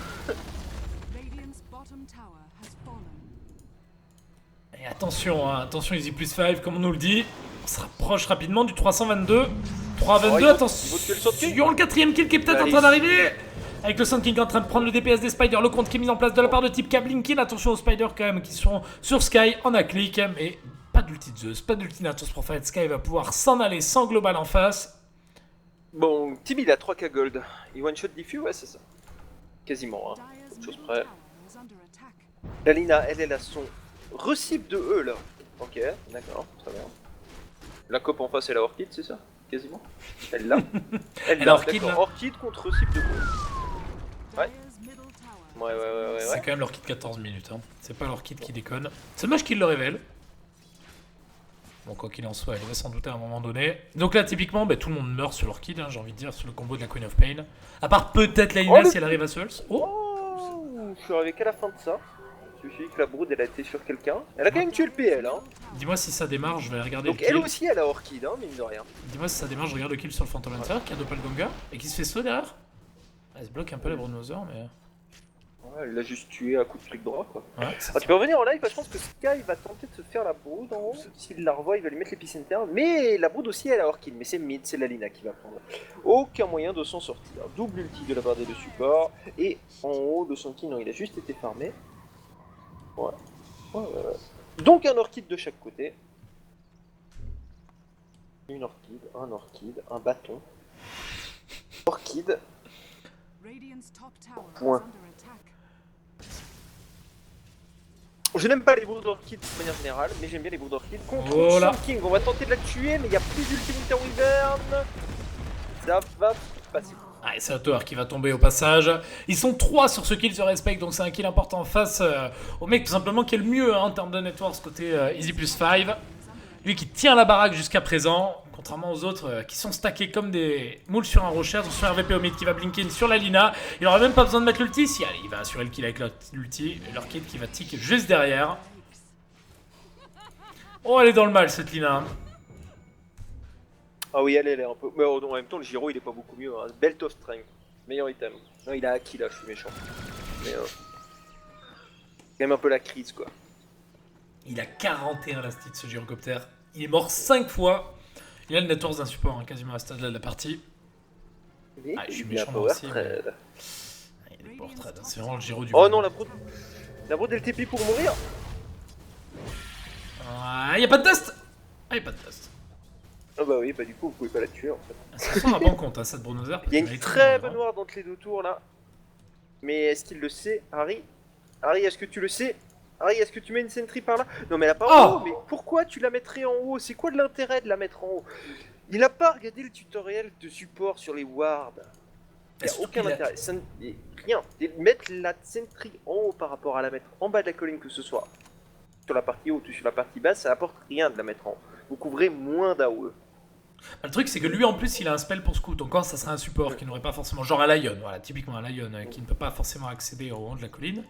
Et attention, hein, attention Easy plus 5, comme on nous le dit. On se rapproche rapidement du 322. 322, attention, le quatrième kill qui est peut-être en train d'arriver. Avec le Sand King en train de prendre le DPS des Spiders, le compte qui est mis en place de la part de type Kablinkin. Attention aux Spiders quand même qui sont sur Sky en a clic. Mais pas d'ulti de Zeus, pas d'ulti Natus Prophet. Sky va pouvoir s'en aller sans global en face. Bon, Tim il a 3k gold. Il one shot Diffuse, ouais c'est ça. Quasiment, hein. Autre chose près. La Lina, elle a son recipe de E là. Ok, d'accord, très bien. La cop en face elle a Orchid, c'est ça? Quasiment. Elle l'a. Elle a Orchid là. Orchid contre recipe de E. Ouais. Ouais. C'est quand même l'Orchid 14 minutes, hein. C'est pas l'Orchid qui déconne. C'est dommage qu'il le révèle. Bon, quoi qu'il en soit, il va s'en douter à un moment donné. Donc là, typiquement, bah, tout le monde meurt sur l'Orchid, hein, j'ai envie de dire, sur le combo de la Queen of Pain. À part peut-être la Lina si elle arrive à Souls. Je suis arrivé qu'à la fin de ça. Il suffit que la Brood elle a été sur quelqu'un. Elle a quand même tué le PL, hein. Dis-moi si ça démarre, je vais regarder. Donc elle aussi elle a Orchid, hein, mine de rien. Dis-moi si ça démarre, je regarde le kill sur le Phantom Hunter qui a Doppelganger et qui se fait slow derrière. Elle se bloque un peu la Broodmother, mais. Ouais, elle l'a juste tué à coup de clic droit quoi. Ouais, tu peux revenir en live, je pense que Sky va tenter de se faire la Brood en haut. S'il la revoit, il va lui mettre l'épicenter. Mais la Brood aussi elle a Orchid, mais c'est mid, c'est la Lina qui va prendre. Aucun moyen de s'en sortir. Double ulti de la part des deux supports. Et en haut, le Sand King, non, il a juste été farmé. Ouais. Donc un Orchid de chaque côté. Une Orchid, un bâton. Orchid. Point. Je n'aime pas les Brood Orchid de manière générale, mais j'aime bien les Brood Orchid contre Sand King. On va tenter de la tuer, mais il n'y a plus d'Ultimate Wyvern. Ça va passer. Ah, c'est un tower qui va tomber au passage. Ils sont 3 sur ce kill se respect, donc c'est un kill important face au mec tout simplement qui est le mieux hein, en termes de networks côté Easy plus 5. Lui qui tient la baraque jusqu'à présent, contrairement aux autres qui sont stackés comme des moules sur un rocher. Attention RVP au mid qui va blinker sur la Lina. Il aura même pas besoin de mettre l'ulti. Si, allez, il va assurer le kill avec l'ulti. Et leur kid qui va tick juste derrière. Oh, elle est dans le mal cette Lina. Ah oui, elle est un peu. Mais en même temps, le Giro il est pas beaucoup mieux. Hein. Belt of Strength, meilleur item. Non, il a acquis là, je suis méchant. Mais quand même un peu la crise quoi. Il a 41 lastit ce gyrocoptère. Il est mort 5 fois. Il a le network d'un support, hein, quasiment à ce stade-là de la partie. Mais je suis il méchant a aussi. power Mais... trade. Il est power trade, hein. C'est vraiment le Giro du. Oh non, la brode LTP pour mourir. Ah, y'a pas de dust. Ah, y'a pas de dust. Ah bah oui, bah du coup vous pouvez pas la tuer en fait. Ça sent un bon compte, hein, cette Bronzer. Il y a une très bonne noire entre les deux tours là. Mais est-ce qu'il le sait, Harry? Harry, est-ce que tu le sais? Harry, est-ce que tu mets une sentry par là? Non mais elle a pas en haut, mais pourquoi tu la mettrais en haut? C'est quoi de l'intérêt de la mettre en haut? Il a pas regardé le tutoriel de support sur les wards. Il n'y a aucun intérêt. Rien. Mettre la sentry en haut par rapport à la mettre en bas de la colline, que ce soit sur la partie haute ou sur la partie basse, ça apporte rien de la mettre en haut. Vous couvrez moins d'AOE. Le truc c'est que lui en plus il a un spell pour scout, encore ça serait un support qui n'aurait pas forcément, genre un Lion, voilà, typiquement un Lion qui ne peut pas forcément accéder au haut de la colline.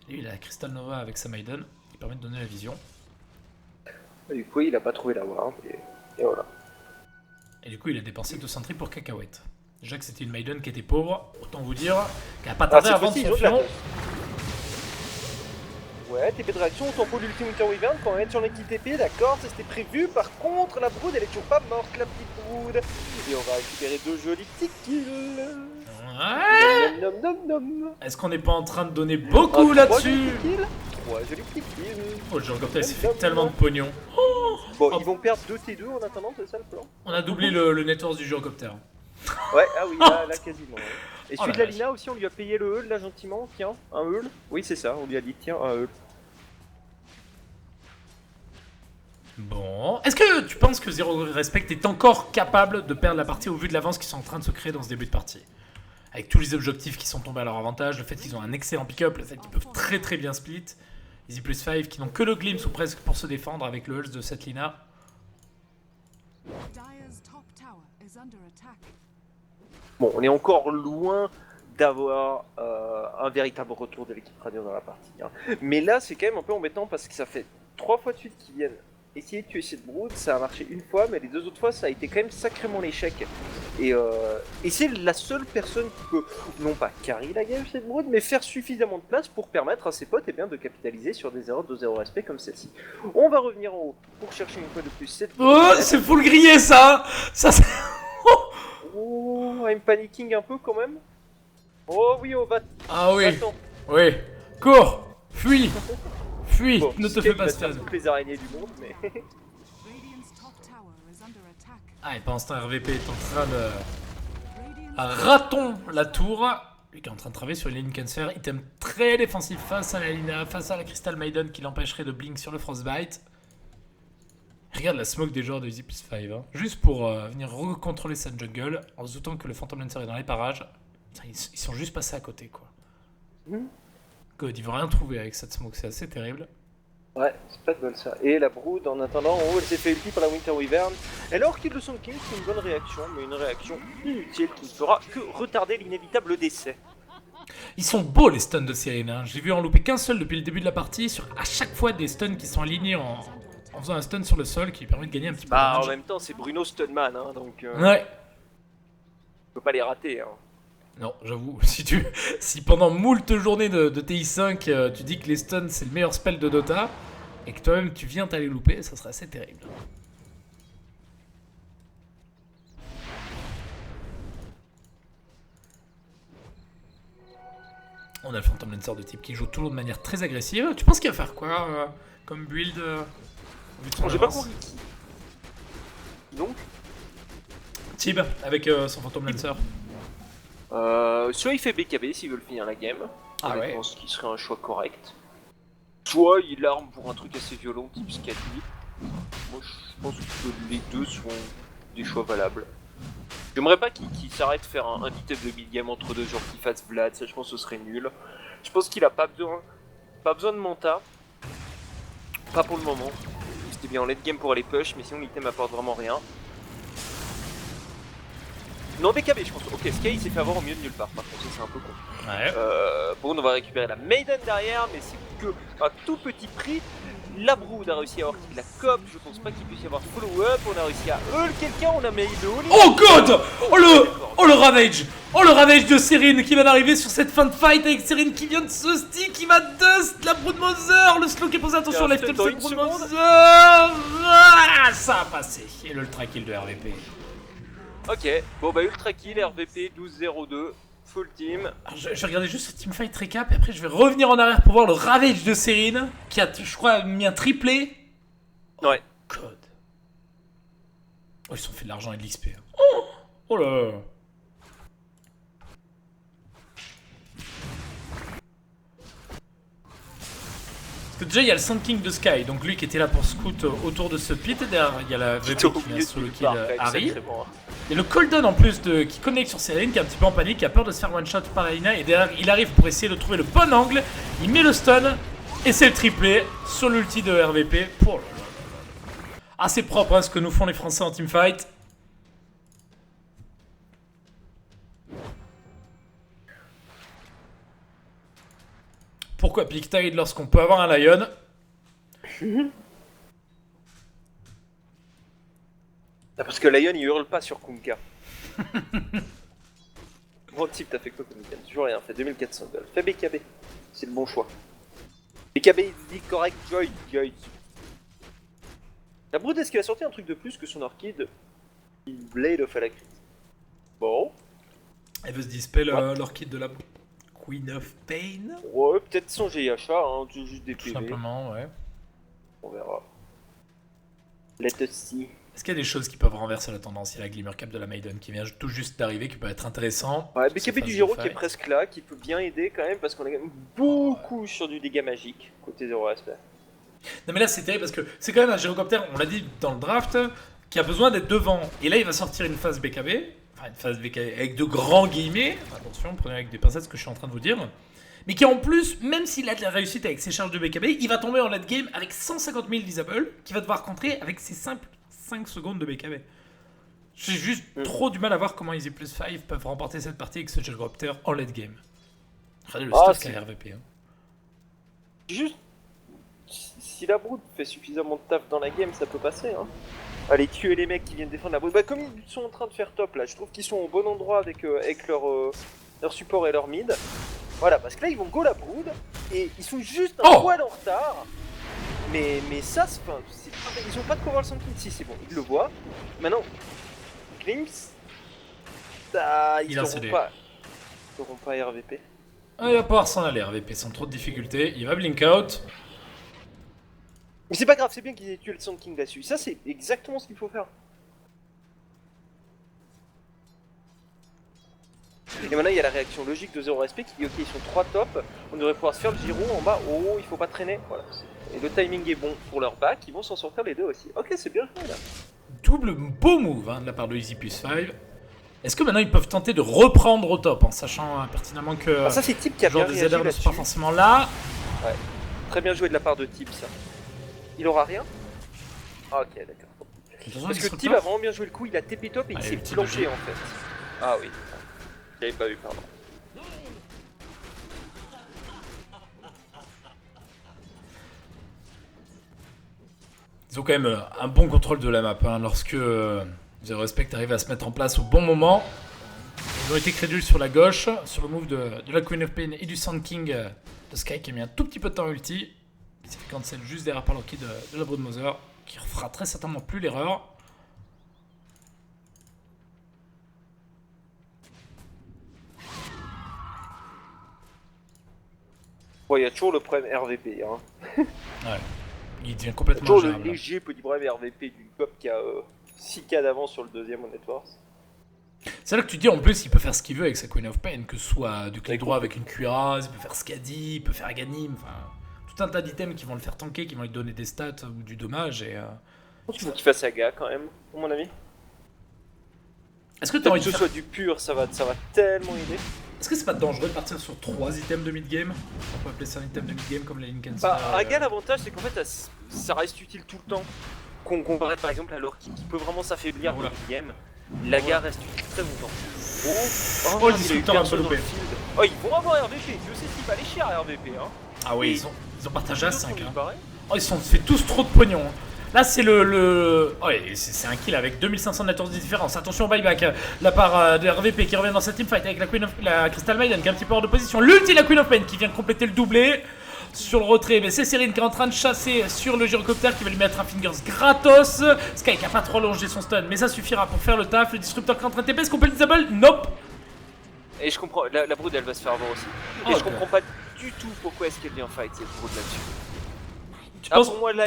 Lui il a Crystal Nova avec sa Maiden qui permet de donner la vision. Et du coup il a pas trouvé la ward et voilà. Et du coup il a dépensé 2 sentries pour cacahuète. Déjà que c'était une Maiden qui était pauvre, autant vous dire qu'elle a pas tardé à vendre son fion. Ouais, TP de réaction, tempo d'ulti Winter Wyvern, quand on va mettre sur l'équipe TP, d'accord, ça c'était prévu. Par contre, la brood elle est toujours pas morte, la petite brood. Et on va récupérer 2 jolis petits kills. Ouais. Nom, nom, nom, nom. Est-ce qu'on n'est pas en train de donner beaucoup là-dessus? 3 jolis petits kills. Oh, le Gyrocopter s'est fait tellement de pognon. Bon, ils vont perdre 2 T2 en attendant, c'est ça le plan? On a doublé le network du Gyrocopter. Ouais, ah oui, là quasiment. Ouais. Et celui la de la vache. Lina aussi, on lui a payé le heul là gentiment, tiens, un heul. Oui, c'est ça, on lui a dit tiens, un heul. Bon, est-ce que tu penses que Zero Respect est encore capable de perdre la partie au vu de l'avance qui sont en train de se créer dans ce début de partie? Avec tous les objectifs qui sont tombés à leur avantage, le fait qu'ils ont un excellent pick-up, le fait qu'ils peuvent très très bien split, Easy plus 5 qui n'ont que le glimpse ou presque pour se défendre avec le Hulz de cette Lina. Bon, on est encore loin d'avoir un véritable retour de l'équipe radio dans la partie. Hein. Mais là, c'est quand même un peu embêtant parce que ça fait 3 fois de suite qu'ils viennent essayer de tuer cette brood. Ça a marché une fois, mais les 2 autres fois, ça a été quand même sacrément l'échec. Et c'est la seule personne qui peut, non pas carry la game cette brood, mais faire suffisamment de place pour permettre à ses potes bien, de capitaliser sur des erreurs de 0 respect comme celle-ci. On va revenir en haut pour chercher une fois de plus cette brood. Oh, c'est full grillé ça. Ça c'est... Oh, I'm panicking un peu quand même. Oh oui, on va... Ah oui. Attends. Oui. Cours. Fuis. Fuis. Bon, Ne te Skate fais pas va spaz. faire toutes les araignées du monde, mais... Ah, et pendant ce temps, RVP est en train de... raton la tour. Lui qui est en train de travailler sur une ligne cancer. Item très défensif face à la Lina, face à la Crystal Maiden qui l'empêcherait de blink sur le Frostbite. Regarde la smoke des joueurs de Easy plus 5. Hein. Juste pour venir recontrôler sa jungle en se doutant que le Phantom Lancer est dans les parages. Ils sont juste passés à côté quoi. God, il veut rien trouver avec cette smoke, c'est assez terrible. Ouais, c'est pas de bol ça. Et la brood, en attendant, en haut, elle s'est fait ulti par la Winter Wyvern. Elle a orchid le Sun King, c'est une bonne réaction, mais une réaction inutile qui ne fera que retarder l'inévitable décès. Ils sont beaux les stuns de Cyril. Hein. J'ai vu en louper qu'un seul depuis le début de la partie. Sur à chaque fois des stuns qui sont alignés en faisant un stun sur le sol qui lui permet de gagner un petit peu de Bah, damage. en même temps, c'est Bruno Stunman, hein, donc... Ouais. On peut pas les rater, hein. Non, j'avoue, si pendant moult journées de TI5, tu dis que les stuns c'est le meilleur spell de Dota, et que toi-même tu viens t'aller louper, ça serait assez terrible. On a le Phantom Lancer de type qui joue toujours de manière très agressive. Tu penses qu'il va faire quoi comme build vu de son J'ai pas avance compris. Donc Tib avec son Phantom Lancer. soit il fait BKB s'il veut finir la game, Ah je ouais. pense qu'il serait un choix correct. Soit il arme pour un truc assez violent type Scali. Moi je pense que les deux sont des choix valables. J'aimerais pas qu'il s'arrête de faire un item de mid-game entre deux, genre qu'il fasse Vlad, ça je pense que ce serait nul. Je pense qu'il a pas besoin de Manta. Pas pour le moment. C'est bien en late game pour aller push, mais sinon l'item apporte vraiment rien. Non, BKB, je pense. Ok, Sky il s'est fait avoir au milieu de nulle part. Par contre, ça c'est un peu con. Ouais. Bon, on va récupérer la Maiden derrière, mais c'est que à tout petit prix. La Brood a réussi à avoir la cop, je pense pas qu'il puisse y avoir de follow-up. On a réussi à quelqu'un, on a mis le Holy. Oh god! Oh le Ravage! Oh le Ravage de Serine qui va d'arriver sur cette fin de fight avec Serine qui vient de se stick, qui va dust la Broodmother! Le slow qui est posé, attention, left up cette Broodmother! Ah, ça a passé! Et l'ultra kill de RVP. Ok, bon bah ultra kill, RVP 12-0-2. Full team. Alors, je vais regarder juste ce teamfight récap et après je vais revenir en arrière pour voir le Ravage de Serine qui a, je crois, mis un triplé. Ouais. God. Oh, ils se sont fait de l'argent et de l'XP. Oh là là. Parce que déjà il y a le Sand King de Sky, donc lui qui était là pour scout autour de ce pit. Et derrière il y a la VP qui vient solo kill Harry. Il y a le Coldon en plus qui connecte sur Serine, qui est un petit peu en panique, qui a peur de se faire one shot par la Lina. Et derrière il arrive pour essayer de trouver le bon angle. Il met le stun et c'est le triplé sur l'ulti de RVP. Oh là là. Assez propre hein, ce que nous font les Français en teamfight. Pourquoi pick tide lorsqu'on peut avoir un Lion? Parce que Lion il hurle pas sur Kunkka. Bon type, t'as fait quoi comme item? Toujours rien, fait 2400 gold. Fais BKB, c'est le bon choix. BKB il dit correct, Joy. La Brood, est-ce qu'elle a sorti un truc de plus que son Orchid? Blade of Alakrit. Bon. Elle veut se dispel l'orchid de la Queen of Pain. Ouais, peut-être son GHA, hein, juste des Tout PV. simplement, ouais. On verra. Let us see. Est-ce qu'il y a des choses qui peuvent renverser la tendance? Il y a la Glimmer Cap de la Maiden qui vient tout juste d'arriver, qui peut être intéressant. Ouais, BKB du Giro qui est presque là, qui peut bien aider quand même, parce qu'on a quand même beaucoup sur du dégât magique, côté 0 aspect. Non mais là c'est terrible parce que c'est quand même un gyrocoptère, on l'a dit dans le draft, qui a besoin d'être devant. Et là il va sortir une phase BKB, enfin une phase BKB avec de grands guillemets, attention, prenez avec des pincettes ce que je suis en train de vous dire. Mais qui en plus, même s'il a de la réussite avec ses charges de BKB, il va tomber en late game avec 150 000 disable, qui va devoir contrer avec ses simples 5 secondes de BKB. J'ai juste trop du mal à voir comment Easy Plus 5 peuvent remporter cette partie avec ce gyrocoptère en late game. Regardez le stuff qu'a RVP. Hein. Juste, si la Brood fait suffisamment de taf dans la game, ça peut passer. Hein. Allez, tuer les mecs qui viennent défendre la Brood. Bah, comme ils sont en train de faire top là, je trouve qu'ils sont au bon endroit avec leur support et leur mid. Voilà, parce que là ils vont go la Brood et ils sont juste un poil en retard. Mais ça, ils ont pas de cover le Sand King. Si, c'est bon, ils le voient. Maintenant, Glimpse, ils n'auront pas RVP. Ah, il va pouvoir s'en aller, RVP, sans trop de difficultés. Il va blink out. Mais c'est pas grave, c'est bien qu'ils aient tué le Sand King là-dessus. Ça, c'est exactement ce qu'il faut faire. Et maintenant, il y a la réaction logique de 0 respect qui dit ok, ils sont 3 top, on devrait pouvoir se faire le Giro en bas. Oh, il faut pas traîner. Voilà. Et le timing est bon pour leur back, ils vont s'en sortir les deux aussi. Ok, c'est bien joué là. Double beau move hein, de la part de Easy Plus 5. Est-ce que maintenant ils peuvent tenter de reprendre au top en sachant pertinemment que ça, c'est Tip qui a genre bien des réagi aiders ne sont pas forcément là. Ouais. Très bien joué de la part de Tip ça. Il aura rien? Ah, ok, d'accord. Parce que Tip a vraiment bien joué le coup, il a TP top et il s'est planché en fait. Ah oui. J'avais pas vu, pardon. Ils ont quand même un bon contrôle de la map hein, lorsque The Respect arrive à se mettre en place au bon moment. Ils ont été crédules sur la gauche, sur le move de la Queen of Pain et du Sand King de Sky qui a mis un tout petit peu de temps ulti. Il s'est fait cancel juste derrière par l'orchid de la Broodmother qui refera très certainement plus l'erreur. Bon, il y a toujours le problème RVP. Hein. Ouais. Il devient complètement toujours gérable. Le léger petit problème RVP d'une cop qui a 6k d'avance sur le deuxième en networks. C'est là que tu dis en plus il peut faire ce qu'il veut avec sa Queen of Pain, que ce soit du clic droit avec une cuirasse, il peut faire Skadi, il peut faire Aghanim, enfin tout un tas d'items qui vont le faire tanker, qui vont lui donner des stats ou du dommage et... Il faut qu'il fasse Aga quand même, pour mon avis. Est-ce que tu as envie de faire... soit du pur, ça va tellement aider. Est-ce que c'est pas dangereux de partir sur 3 items de mid-game? On peut appeler ça un item de mid-game comme les Lincoln. Bah, Raga, l'avantage c'est qu'en fait ça reste utile tout le temps. Comparé par exemple à l'Orki qui peut vraiment s'affaiblir dans le mid-game. Laga reste utile très longtemps. Oh, le disrupteur a un peu loupé. Oh, ils vont avoir RVP, Dieu sait ce qu'il va aller cher à RVP. Hein. Ah oui, ils ont partagé à 5. Hein. Oh, ils se sont fait tous trop de pognon. Hein. Là, c'est le... Oh, c'est un kill avec 2500 de différence. Attention au buyback la part de RVP qui revient dans cette teamfight avec la Crystal Maiden qui est un petit peu hors de position. L'ulti, la Queen of Pain qui vient compléter le doublé. Sur le retrait, mais c'est Serine qui est en train de chasser sur le gyrocoptère qui va lui mettre un fingers gratos. Sky qui a pas trop allongé son stun, mais ça suffira pour faire le taf. Le disrupteur qui est en train de TP, est-ce qu'on peut le disable? Nope. Et je comprends, la brood elle va se faire avoir aussi. Et je comprends pas du tout pourquoi est-ce qu'elle vient fight cette brood là-dessus. Pour moi là,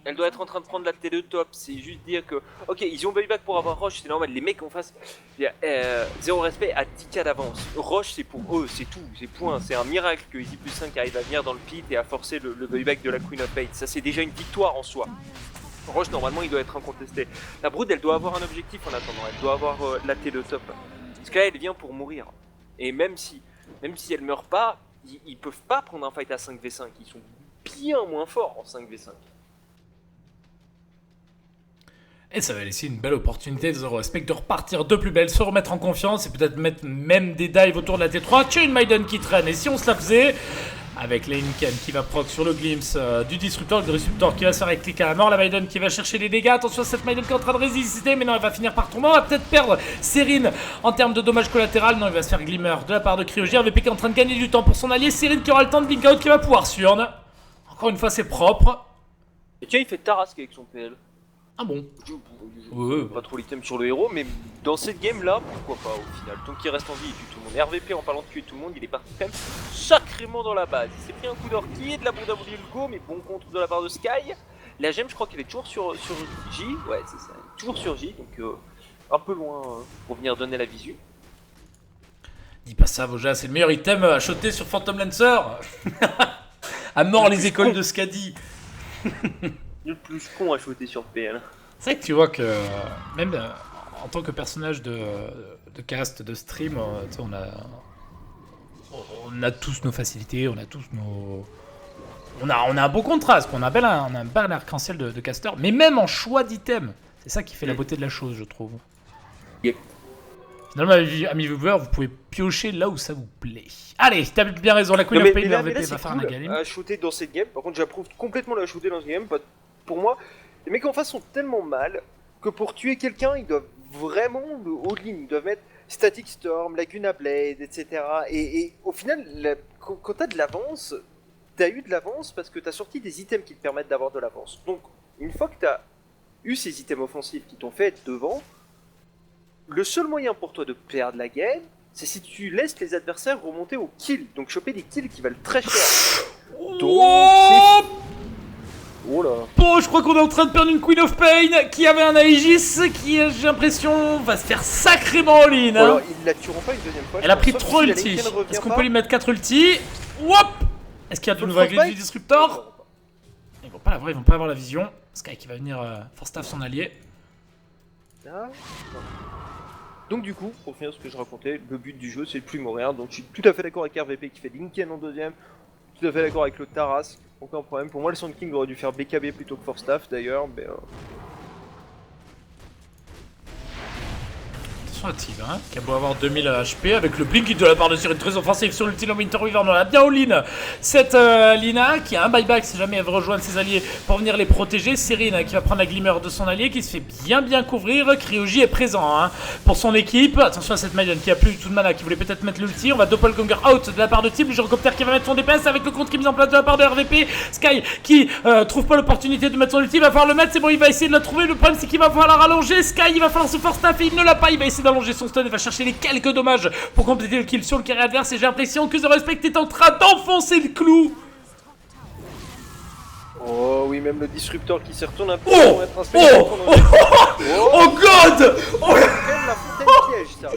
elle doit être en train de prendre la T2 top, c'est juste dire que, ok, ils ont buyback pour avoir Roche, c'est normal, les mecs en face, zéro respect à 10k d'avance. Roche c'est pour eux, c'est tout, c'est point, c'est un miracle que Easy plus 5 arrive à venir dans le pit et à forcer le buyback de la Queen of Pain, ça c'est déjà une victoire en soi. Roche normalement il doit être incontesté. La Brood elle doit avoir un objectif en attendant, elle doit avoir la T2 top. Parce que là elle vient pour mourir. Et même si elle meurt pas, ils peuvent pas prendre un fight à 5v5, ils sont bien moins forts en 5v5. Et ça va laisser une belle opportunité de Zero Respect de repartir de plus belle, se remettre en confiance et peut-être mettre même des dives autour de la T3. Tu as une Maiden qui traîne et si on se la faisait, avec Lincoln qui va proc sur le glimpse du disruptor, le disruptor qui va se faire cliquer à la mort, la Maiden qui va chercher les dégâts. Attention à cette Maiden qui est en train de résister, mais non, elle va finir par tomber. On va peut-être perdre Serine en termes de dommages collatéraux. Non, il va se faire glimmer de la part de Cryogy. RVP qui est en train de gagner du temps pour son allié. Serine qui aura le temps de blink out, qui va pouvoir surne. Encore une fois, c'est propre. Et tiens, il fait Tarasque avec son PL. Ah bon? Pas trop l'item sur le héros, mais dans cette game là, pourquoi pas au final. Tant qu'il reste en vie, il tue tout le monde. RVP en parlant de tuer tout le monde, il est parti quand même sacrément dans la base. Il s'est pris un coup d'orki, de la bombe à le go, mais bon contre de la part de Sky. La gemme, je crois qu'elle est toujours sur J. Ouais, c'est ça, toujours sur J, donc un peu loin pour venir donner la visu. Dis pas ça, Voja, c'est le meilleur item à shotter sur Phantom Lancer. À mort les écoles de Skadi. Le plus con à shooter sur PL. C'est vrai que tu vois que même en tant que personnage de cast, de stream, on a tous nos facilités, on a tous nos... On a un beau contraste, on a un bel arc-en-ciel de caster, mais même en choix d'item, c'est ça qui fait la beauté de la chose, je trouve. Yep. Finalement, amis viewers, vous pouvez piocher là où ça vous plaît. Allez, t'as bien raison, la Queen of Pain RVP va faire un galim. À shooter dans cette game, par contre j'approuve complètement la shooter dans cette game, pour moi, les mecs en face sont tellement mal que pour tuer quelqu'un, ils doivent vraiment le all-in, ils doivent mettre Static Storm, Laguna Blade, etc. Et au final, quand t'as de l'avance, t'as eu de l'avance parce que t'as sorti des items qui te permettent d'avoir de l'avance. Donc, une fois que t'as eu ces items offensifs qui t'ont fait être devant, le seul moyen pour toi de perdre la game, c'est si tu laisses les adversaires remonter au kill, donc choper des kills qui valent très cher. Donc, oh là. Bon, je crois qu'on est en train de perdre une Queen of Pain qui avait un Aegis qui, j'ai l'impression, va se faire sacrément all-in. Hein. Alors, ils la tueront pas une deuxième fois. Elle a pris 3 ultis. Est-ce qu'on peut lui mettre 4 ultis? Wop. Est-ce qu'il y a de nouveau avec du disruptor? Ils vont pas l'avoir, ils vont pas avoir la vision. Sky qui va venir force staff son allié. Ah, donc du coup, pour finir ce que je racontais, le but du jeu c'est de plus mourir. Donc je suis tout à fait d'accord avec RVP qui fait Lincoln en deuxième. Tout à fait d'accord avec le Tarasque. Aucun problème. Pour moi, le Sand King aurait dû faire BKB plutôt que Force Staff d'ailleurs. Mais attention à Tigre, hein, qui a beau avoir 2000 HP avec le blink de la part de Serine très offensif sur l'ulti Winter Weaver. On a bien all-in cette Lina qui a un buyback si jamais elle veut rejoindre ses alliés pour venir les protéger. Serine qui va prendre la glimmer de son allié qui se fait bien couvrir. Cryogy est présent hein, pour son équipe. Attention à cette Maiden qui a plus du tout de mana, qui voulait peut-être mettre l'ulti. On va doppelganger out de la part de Team. Le gyrocoptère qui va mettre son DPS avec le contre qui est mis en place de la part de RVP. Sky qui trouve pas l'opportunité de mettre son ulti. Il va falloir le mettre, c'est bon, il va essayer de la trouver. Le problème c'est qu'il va falloir rallonger. Sky il va falloir se force staff et il ne l'a pas. Il va essayer d'allonger son stun et va chercher les quelques dommages pour compléter le kill sur le carré adverse. Et j'ai l'impression que The Respect est en train d'enfoncer le clou. oh oui, même le disrupteur qui s'y retourne un peu. Oh god. Oh la fontaine piège ça.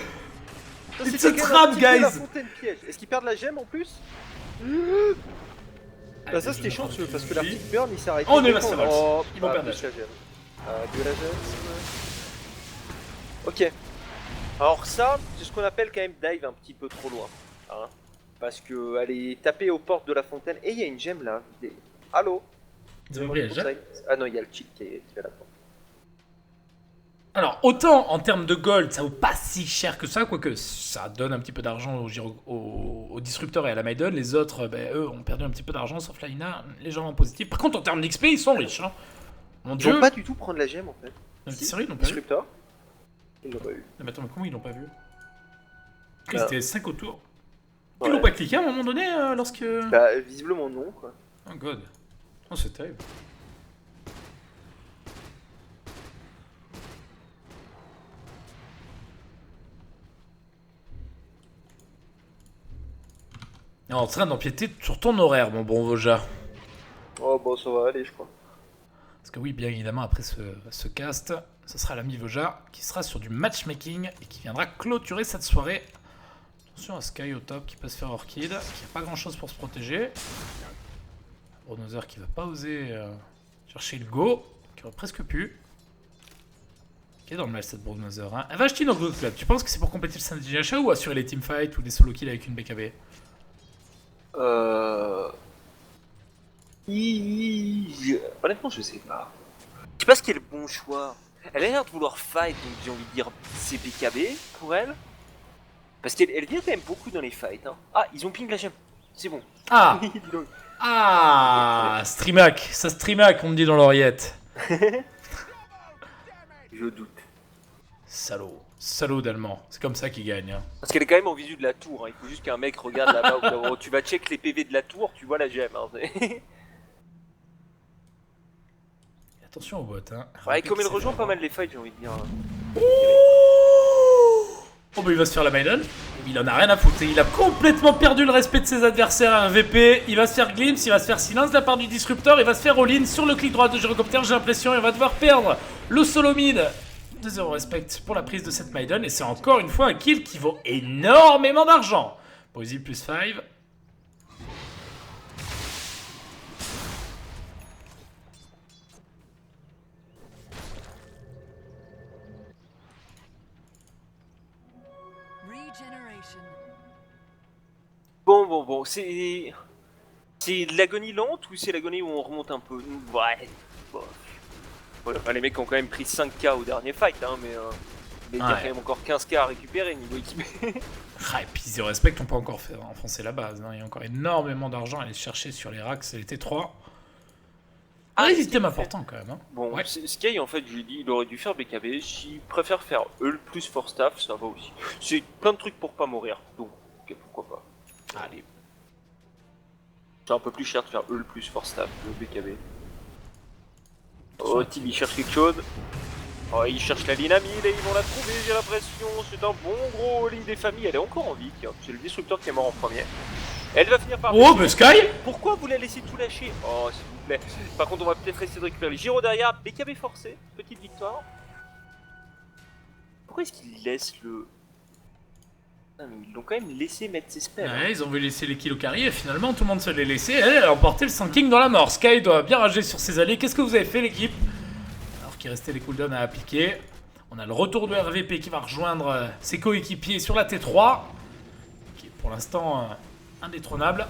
It's a trap, guys. La fontaine piège. Est-ce qu'ils perdent la gemme en plus? Bah ça c'était chanceux parce que l'Arctic Burn il s'arrête. On est Master Wolf. Oh, ils vont perdre la gemme. De la gemme. Ok. Alors ça, c'est ce qu'on appelle quand même dive un petit peu trop loin. Hein, parce que aller taper aux portes de la fontaine... Et il y a une gemme là. Allô? Ils ont pris la gemme. Ah non, il y a le cheat qui est là. Alors, autant en termes de gold, ça vaut pas si cher que ça, quoique ça donne un petit peu d'argent aux disrupteurs et à la Maiden. Les autres, eux, ont perdu un petit peu d'argent, sauf Laina, légèrement positif. Par contre, en termes d'XP, ils sont riches. Hein. Mon Ils dieu. vont pas du tout prendre la gemme en fait. C'est sérieux, ils l'ont pas vu. Disruptor. Ils l'ont pas eu. Mais attends, mais comment ils l'ont pas vu? Bah. C'était 5 autour. Ouais. Ils l'ont pas cliqué à un moment donné lorsque. Bah, visiblement non quoi. Oh god. Oh, c'est terrible. En train d'empiéter sur ton horaire, mon bon Voja. Oh bon, ça va aller, je crois. Parce que oui, bien évidemment, après ce cast, ce sera l'ami Voja qui sera sur du matchmaking et qui viendra clôturer cette soirée. Attention à Sky au top qui peut se faire Orchid, qui n'a pas grand chose pour se protéger. Bronozer qui va pas oser chercher le go, qui aurait presque pu. Qui est dans le match cette Bronozer. Hein. Elle va acheter une Ogre Club. Tu penses que c'est pour compléter le syndicat ou assurer les teamfights ou des solo kills avec une BKB? Honnêtement, je sais pas. Je sais pas ce qui est le bon choix. Elle a l'air de vouloir fight, donc j'ai envie de dire c'est BKB pour elle. Parce qu'elle vient quand même beaucoup dans les fights. Hein. Ah, ils ont ping la gemme. C'est bon. Ah Ah Streamac, ça Streamac, on me dit dans l'oreillette. Je doute. Salaud. Salaud d'allemand. C'est comme ça qu'il gagne. Hein. Parce qu'elle est quand même en visu de la tour. Hein. Il faut juste qu'un mec regarde là-bas. Où tu vas check les PV de la tour, tu vois la gemme. Hein. Attention au bot. Hein. Ouais, comme elle rejoint pas mal les fights, j'ai envie de dire. Oh bah il va se faire la Maiden. Il en a rien à foutre. Il a complètement perdu le respect de ses adversaires à un VP. Il va se faire glimpse, il va se faire silence de la part du disrupteur. Il va se faire all-in sur le clic droit de gyrocoptère. J'ai l'impression il va devoir perdre le solo mid. 2-0 respect pour la prise de cette Maiden. Et c'est encore une fois un kill qui vaut énormément d'argent. Poésie plus 5. Bon, c'est de l'agonie lente ou c'est l'agonie où on remonte un peu? Ouais, bon. Voilà, les mecs ont quand même pris 5k au dernier fight, hein, mais il y a quand même encore 15k à récupérer niveau XP. Ah, et puis Zero Respect, on peut encore faire enfoncer la base. Hein. Il y a encore énormément d'argent à aller chercher sur les racks et les T3. Ah, les items importants quand même. Hein. Bon, ouais. Sky, en fait, je lui ai dit, il aurait dû faire BKB. S'il préfère faire Eul plus Force Staff, ça va aussi. C'est plein de trucs pour pas mourir, donc ok, pourquoi pas. Allez. C'est un peu plus cher de faire Eul plus Force Staff que BKB. Oh, Tim, il cherche quelque chose. Oh, il cherche la dynamite et ils vont la trouver, j'ai l'impression. C'est un bon gros all-in des familles. Elle est encore en vie, tiens. C'est le disrupteur qui est mort en premier. Elle va finir par... Oh, mais Sky! Pourquoi vous la laissez tout lâcher? Oh, s'il vous plaît. Par contre, on va peut-être essayer de récupérer les gyros derrière. BKB forcé. Petite victoire. Pourquoi est-ce qu'ils laissent le... Ah, mais ils l'ont quand même laissé mettre ses spells. Ouais, ils ont voulu laisser les kills au carry et finalement tout le monde se les laissé. Elle a emporté le Sun dans la mort. Sky doit bien rager sur ses alliés. Qu'est-ce que vous avez fait, l'équipe? Alors qu'il restait les cooldowns à appliquer. On a le retour de RVP qui va rejoindre ses coéquipiers sur la T3. Qui est pour l'instant indétrônable.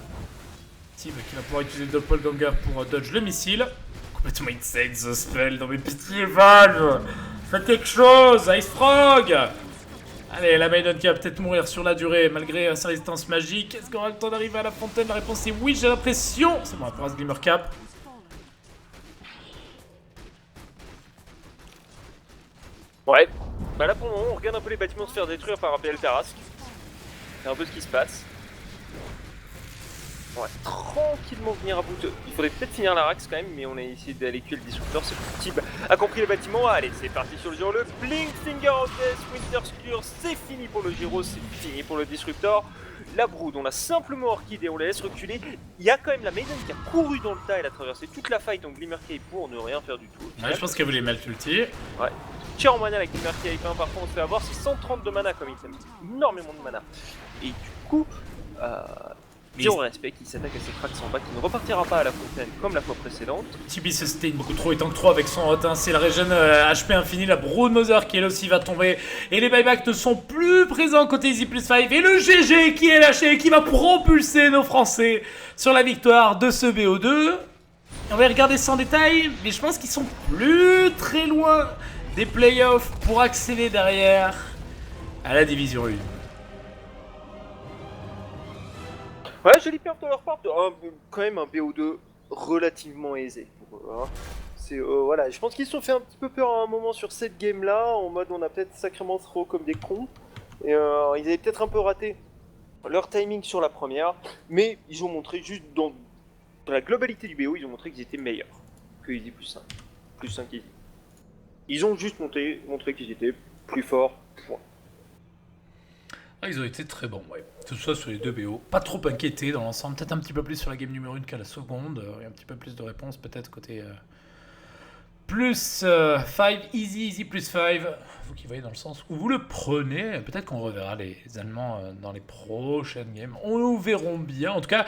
Tim qui va pouvoir utiliser le doppelganger pour dodge le missile. Complètement insane ce spell. Dans mes pitié, Valve. Faites quelque chose, Ice Frog. Allez, la Maiden qui va peut-être mourir sur la durée malgré sa résistance magique. Est-ce qu'on aura le temps d'arriver à la fontaine? La réponse est oui, j'ai l'impression. C'est bon, après ce Glimmer Cap. Ouais, bah là pour le moment on regarde un peu les bâtiments se faire détruire par un PL Tarrasque. C'est un peu ce qui se passe. On va tranquillement venir à bout de... Il faudrait peut-être finir la Rax quand même, mais on a essayé d'aller tuer le disrupteur, c'est possible. A compris le bâtiment, allez c'est parti sur le Gyro, le Blink Finger of Death, Winter Sculpture, c'est fini pour le Gyro, c'est fini pour le disrupteur. La Brood, on l'a simplement orchidée, on la laisse reculer. Il y a quand même la Maiden qui a couru dans le tas, elle a traversé toute la fight en Glimmer Cape pour ne rien faire du tout. Ouais, je pense qu'elle voulait mal ulti. Ouais. Cher en mana avec Glimmer Cape, hein, parfois on se fait avoir, c'est 130 de mana comme item, énormément de mana. Et du coup, Zéro respect qui s'attaque à ses cracks en bas, qui ne repartira pas à la fontaine comme la fois précédente. Tibi se sustain beaucoup trop et tank 3 avec son étincelle régène HP infini. La Broodmother qui elle aussi va tomber. Et les buybacks ne sont plus présents côté Easy plus 5. Et le GG qui est lâché, qui va propulser nos Français sur la victoire de ce BO2. On va regarder ça en détail, mais je pense qu'ils sont plus très loin des playoffs pour accéder derrière à la division 1. Ouais, jolie perte de leur part, quand même un BO2 relativement aisé pour eux. Hein. Voilà, je pense qu'ils se sont fait un petit peu peur à un moment sur cette game là, en mode on a peut-être sacrément trop comme des cons. Et ils avaient peut-être un peu raté leur timing sur la première, mais ils ont montré juste dans la globalité du BO, ils ont montré qu'ils étaient meilleurs que Easy plus 5. Plus 5 Easy. Ils ont juste montré qu'ils étaient plus forts. Point. Ah, ils ont été très bons, ouais. Tout ça sur les deux BO. Pas trop inquiétés dans l'ensemble. Peut-être un petit peu plus sur la game numéro 1 qu'à la seconde. Et un petit peu plus de réponses peut-être côté plus 5, easy plus 5. Vous qui voyez dans le sens où vous le prenez. Peut-être qu'on reverra les Allemands dans les prochaines games. On nous verrons bien. En tout cas,